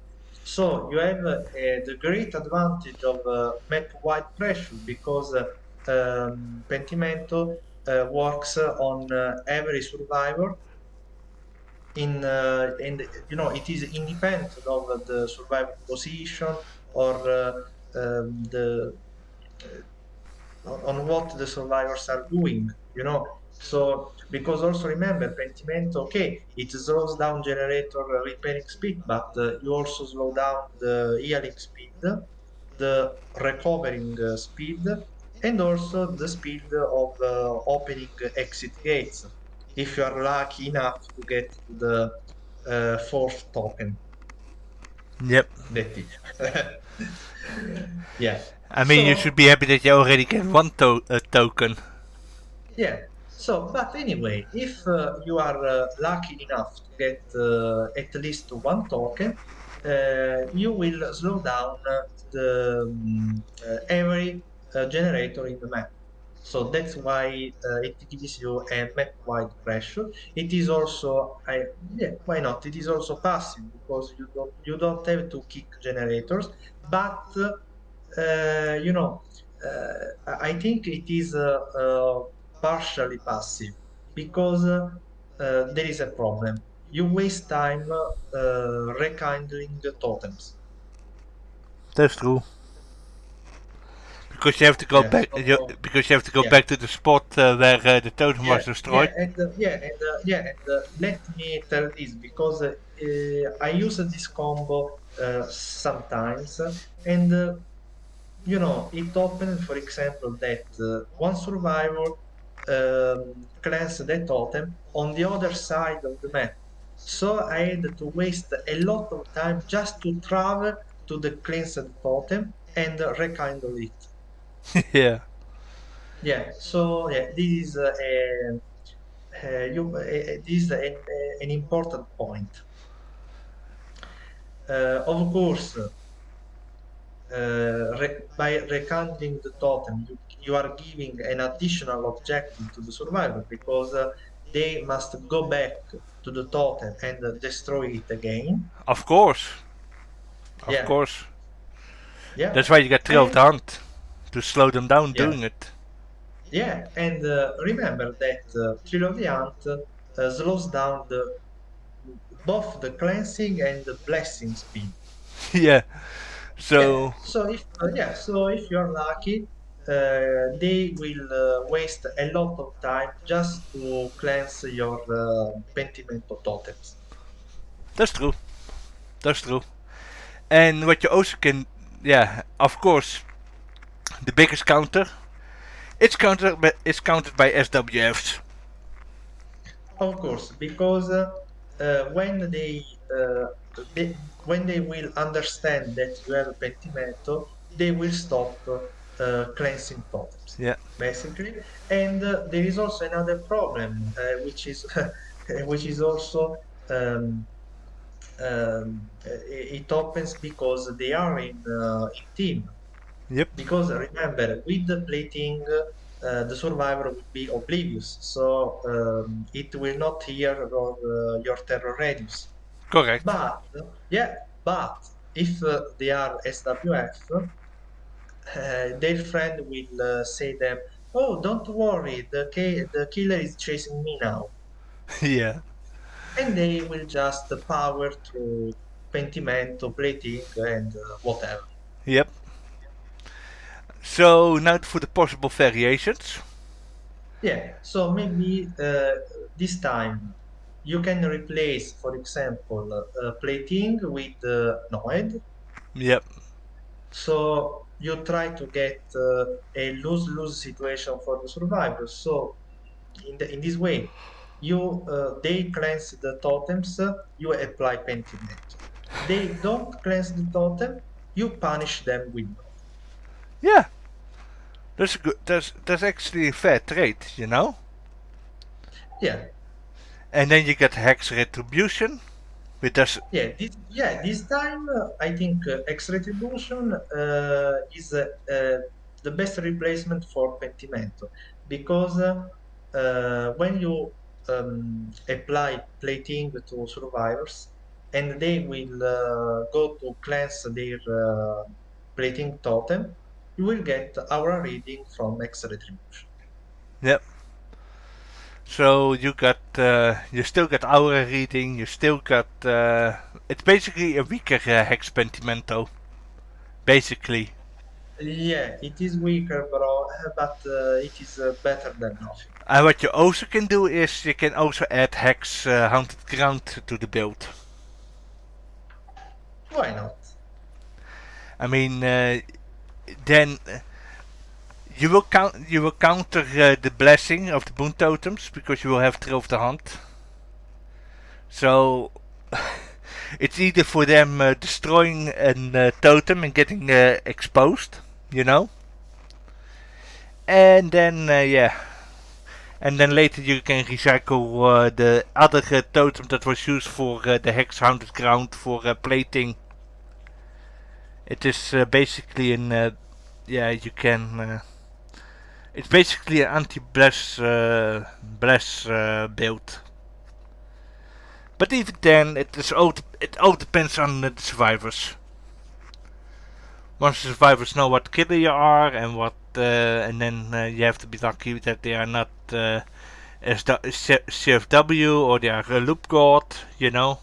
So you have the great advantage of map-wide pressure because Pentimento works on every survivor and it is independent of the survivor position or the on what the survivors are doing, So, because also remember, Pentimento, okay, it slows down generator repairing speed, but you also slow down the healing speed, the recovering speed, and also the speed of opening exit gates, if you are lucky enough to get to the fourth token. Yep. That is. Yeah. I mean, you should So be happy that you already get one token. yeah. So, but anyway, if you are lucky enough to get at least one token, you will slow down every generator in the map. So that's why it gives you a map-wide pressure. It is also, yeah, why not? It is also passive because you don't have to kick generators, but I think it is partially passive because there is a problem. You waste time rekindling the totems. That's true. Because you have to go Yeah, back. so Because you have to go yeah, back to the spot where the totem yeah, was destroyed. and let me tell this because I use this combo sometimes, and it happened, for example, that one survivor cleansed the totem on the other side of the map. So I had to waste a lot of time just to travel to the cleansed totem and rekindle it. Yeah. Yeah, so yeah, this is an important point. Of course, by recountering the totem, you are giving an additional objective to the survivor because they must go back to the totem and destroy it again. Of course, of Yeah, course. yeah, That's why you get Thrill of and the Hunt to slow them down yeah, doing it. yeah, and remember that Thrill of the Hunt slows down both the cleansing and the blessing speed. Yeah. Yeah, So so if you're lucky, they will waste a lot of time just to cleanse your Pentimento totems. that's true. That's true. And what you also can, yeah, of course, the biggest counter. It's countered by SWFs. Of course, because uh, they when they will understand that you have a Pentimento, they will stop cleansing totems, Yeah. basically. And there is also another problem, which is which is also um, it opens because they are in team. Yep. Because remember, with the plating, the survivor will be oblivious, so it will not hear your terror radius. Correct. But yeah, but if they are SWF, their friend will say them, "Oh, don't worry, the killer is chasing me now," Yeah. and they will just power through Pentimento, plating, and whatever. Yep. So now for the possible variations. Yeah, so maybe this time you can replace, for example, plating with Noed. Yep. So you try to get a lose-lose situation for the survivors. So in this way, they cleanse the totems, you apply Pentimento. They don't cleanse the totem, you punish them with Noed. Yeah. That's a good. That's actually a fair trade, you know. Yeah, And then you get Hex Retribution, which does. this time I think X Retribution is the best replacement for Pentimento because when you apply plating to survivors and they will go to cleanse their plating totem, you will get our reading from X Retribution. Yep. So you still got Aura reading. You still got. It's basically a weaker Hex Pentimento. Basically. Yeah, it is weaker, bro, but it is better than nothing. And what you also can do is you can also add Hex Haunted Ground to the build. Why not? I mean, then you will counter the blessing of the boon totems because you will have Thrill of the Hunt. So it's either for them destroying a totem and getting exposed, you know, and then yeah, and then later you can recycle the other totem that was used for the Hex Haunted Ground for plating. It is basically an yeah, you can. It's basically an anti-bless build. But even then, it all depends on the survivors. Once the survivors know what killer you are and and then you have to be lucky that they are not CFW or they are a loop god. You know,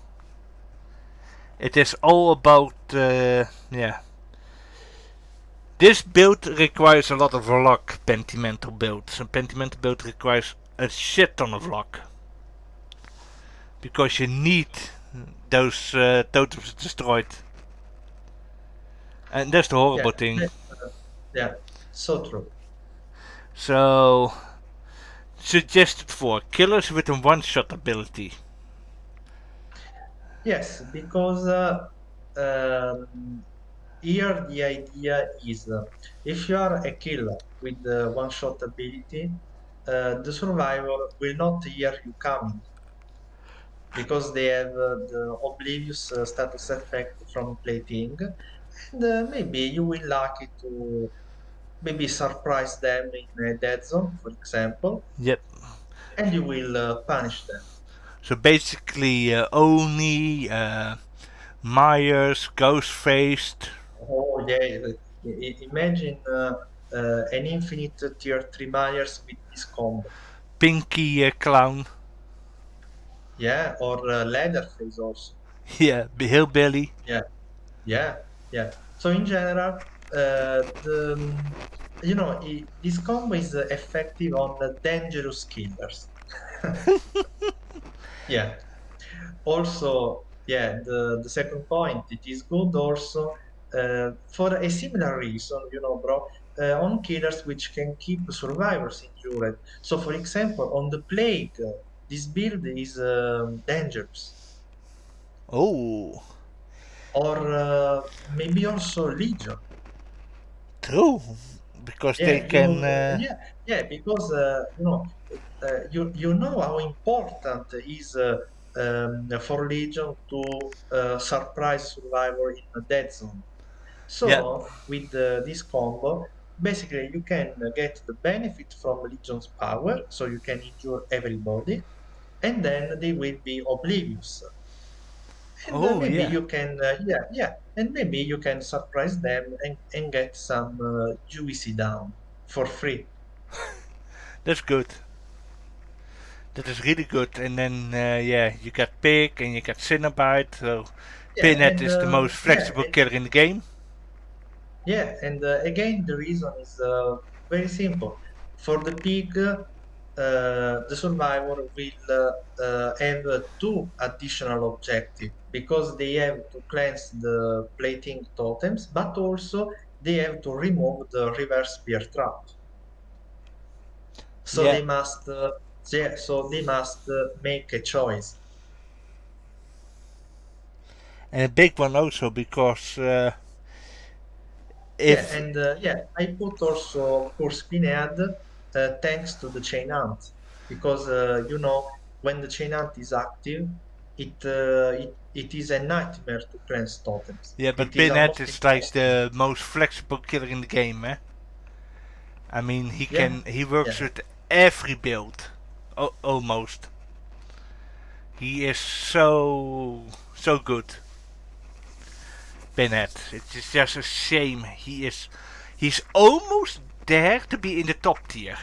it is all about yeah. This build requires a lot of luck. Pentimento build. A Pentimento build requires a shit ton of luck because you need those totems destroyed. And that's the Yeah, horrible thing. yeah, so true. So, suggested for killers with a one-shot ability. Yes, because here the idea is if you are a killer with the one-shot ability, the survivor will not hear you coming. because they have the oblivious status effect from plating, and maybe you will lucky to maybe surprise them in a dead zone, for example, Yep. and you will punish them. So basically, Oni, Myers, Ghost-faced, Oh yeah, imagine an infinite tier 3 Myers with this combo. Pinky Clown, Yeah, or Leatherface also. yeah, Hillbilly. Yeah, yeah, yeah. So in general, this combo is effective on the dangerous killers. Yeah. Also, yeah, the second point, it is good also for a similar reason, bro, on killers which can keep survivors injured. So, for example, on the plague, this build is dangerous. Oh, Or maybe also Legion. true. Because they Yeah, can. because you know how important is for Legion to surprise survivor in the dead zone. Yeah. So with this combo, basically you can get the benefit from Legion's power, so you can injure everybody, and then they will be oblivious. And Oh, maybe yeah. you can, and maybe you can surprise them and get some juicy down for free. That's good. That is really good. And then, yeah, you got Pig and you got Cenobite. So Yeah, Pinhead and is the most flexible killer in the game. again, the reason is very simple. For the pig, the survivor will have two additional objectives because they have to cleanse the plating totems, but also they have to remove the reverse spear trap. So Yeah. they must, make a choice. And a big one also because Yeah, if. and I put also, of course, Pinhead thanks to the chain hunt because when the chain hunt is active, it is a nightmare to cleanse totems. Yeah, It but is Pinhead almost is like impossible. the most flexible killer in the game, eh? I mean, Yeah, he works yeah, with every build, almost. He is so good, Pinhead. It's just a shame he's almost there to be in the top tier.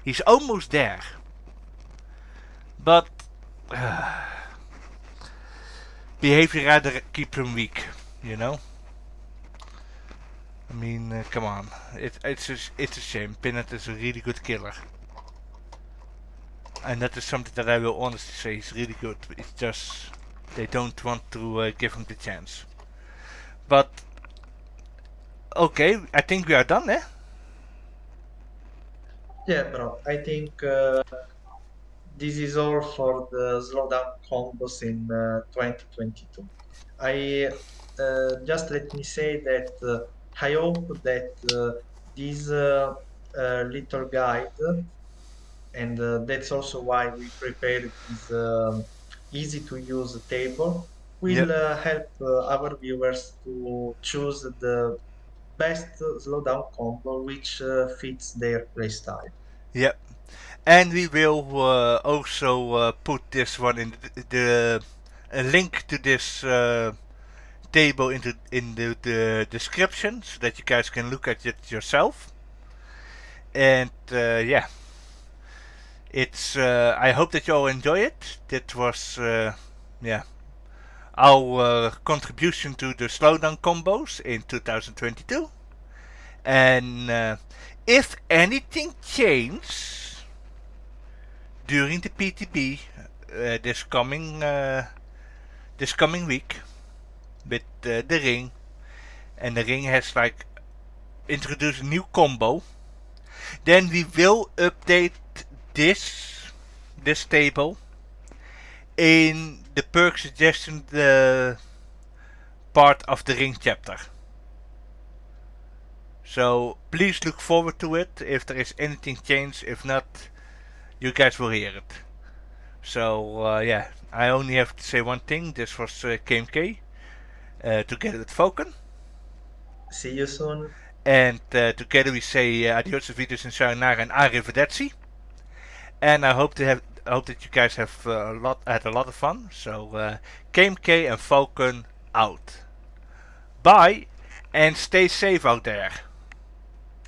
He's almost there, but behavior rather keeps him weak. You know. I mean, come on. It's a shame. Pinhead is a really good killer. And that is something that I will honestly say is really good. It's just they don't want to give him the chance. But okay, I think we are done, eh? yeah, bro. I think this is all for the slowdown combos in 2022. I just let me say that I hope that this little guide, and that's also why we prepared this easy to use table, Yep, will help our viewers to choose the best slowdown combo which fits their playstyle. yep. And we will also put this one in the a link to this table in the description so that you guys can look at it yourself. And yeah, it's. I hope that you all enjoy it. That was yeah our contribution to the slowdown combos in 2022. And if anything changes during the PTB this coming week with the ring, and the ring has like introduced a new combo, then we will update this table in the perk suggestion part of the ring chapter. So please look forward to it if there is anything changed. If not, you guys will hear it. So yeah, I only have to say one thing. This was K.M.K. Together with Falcon. See you soon. And together we say adios, videos, and sayonara, and arrivederci. And I hope that you guys have had a lot of fun. So K.M.K and Falcon out. Bye, and stay safe out there.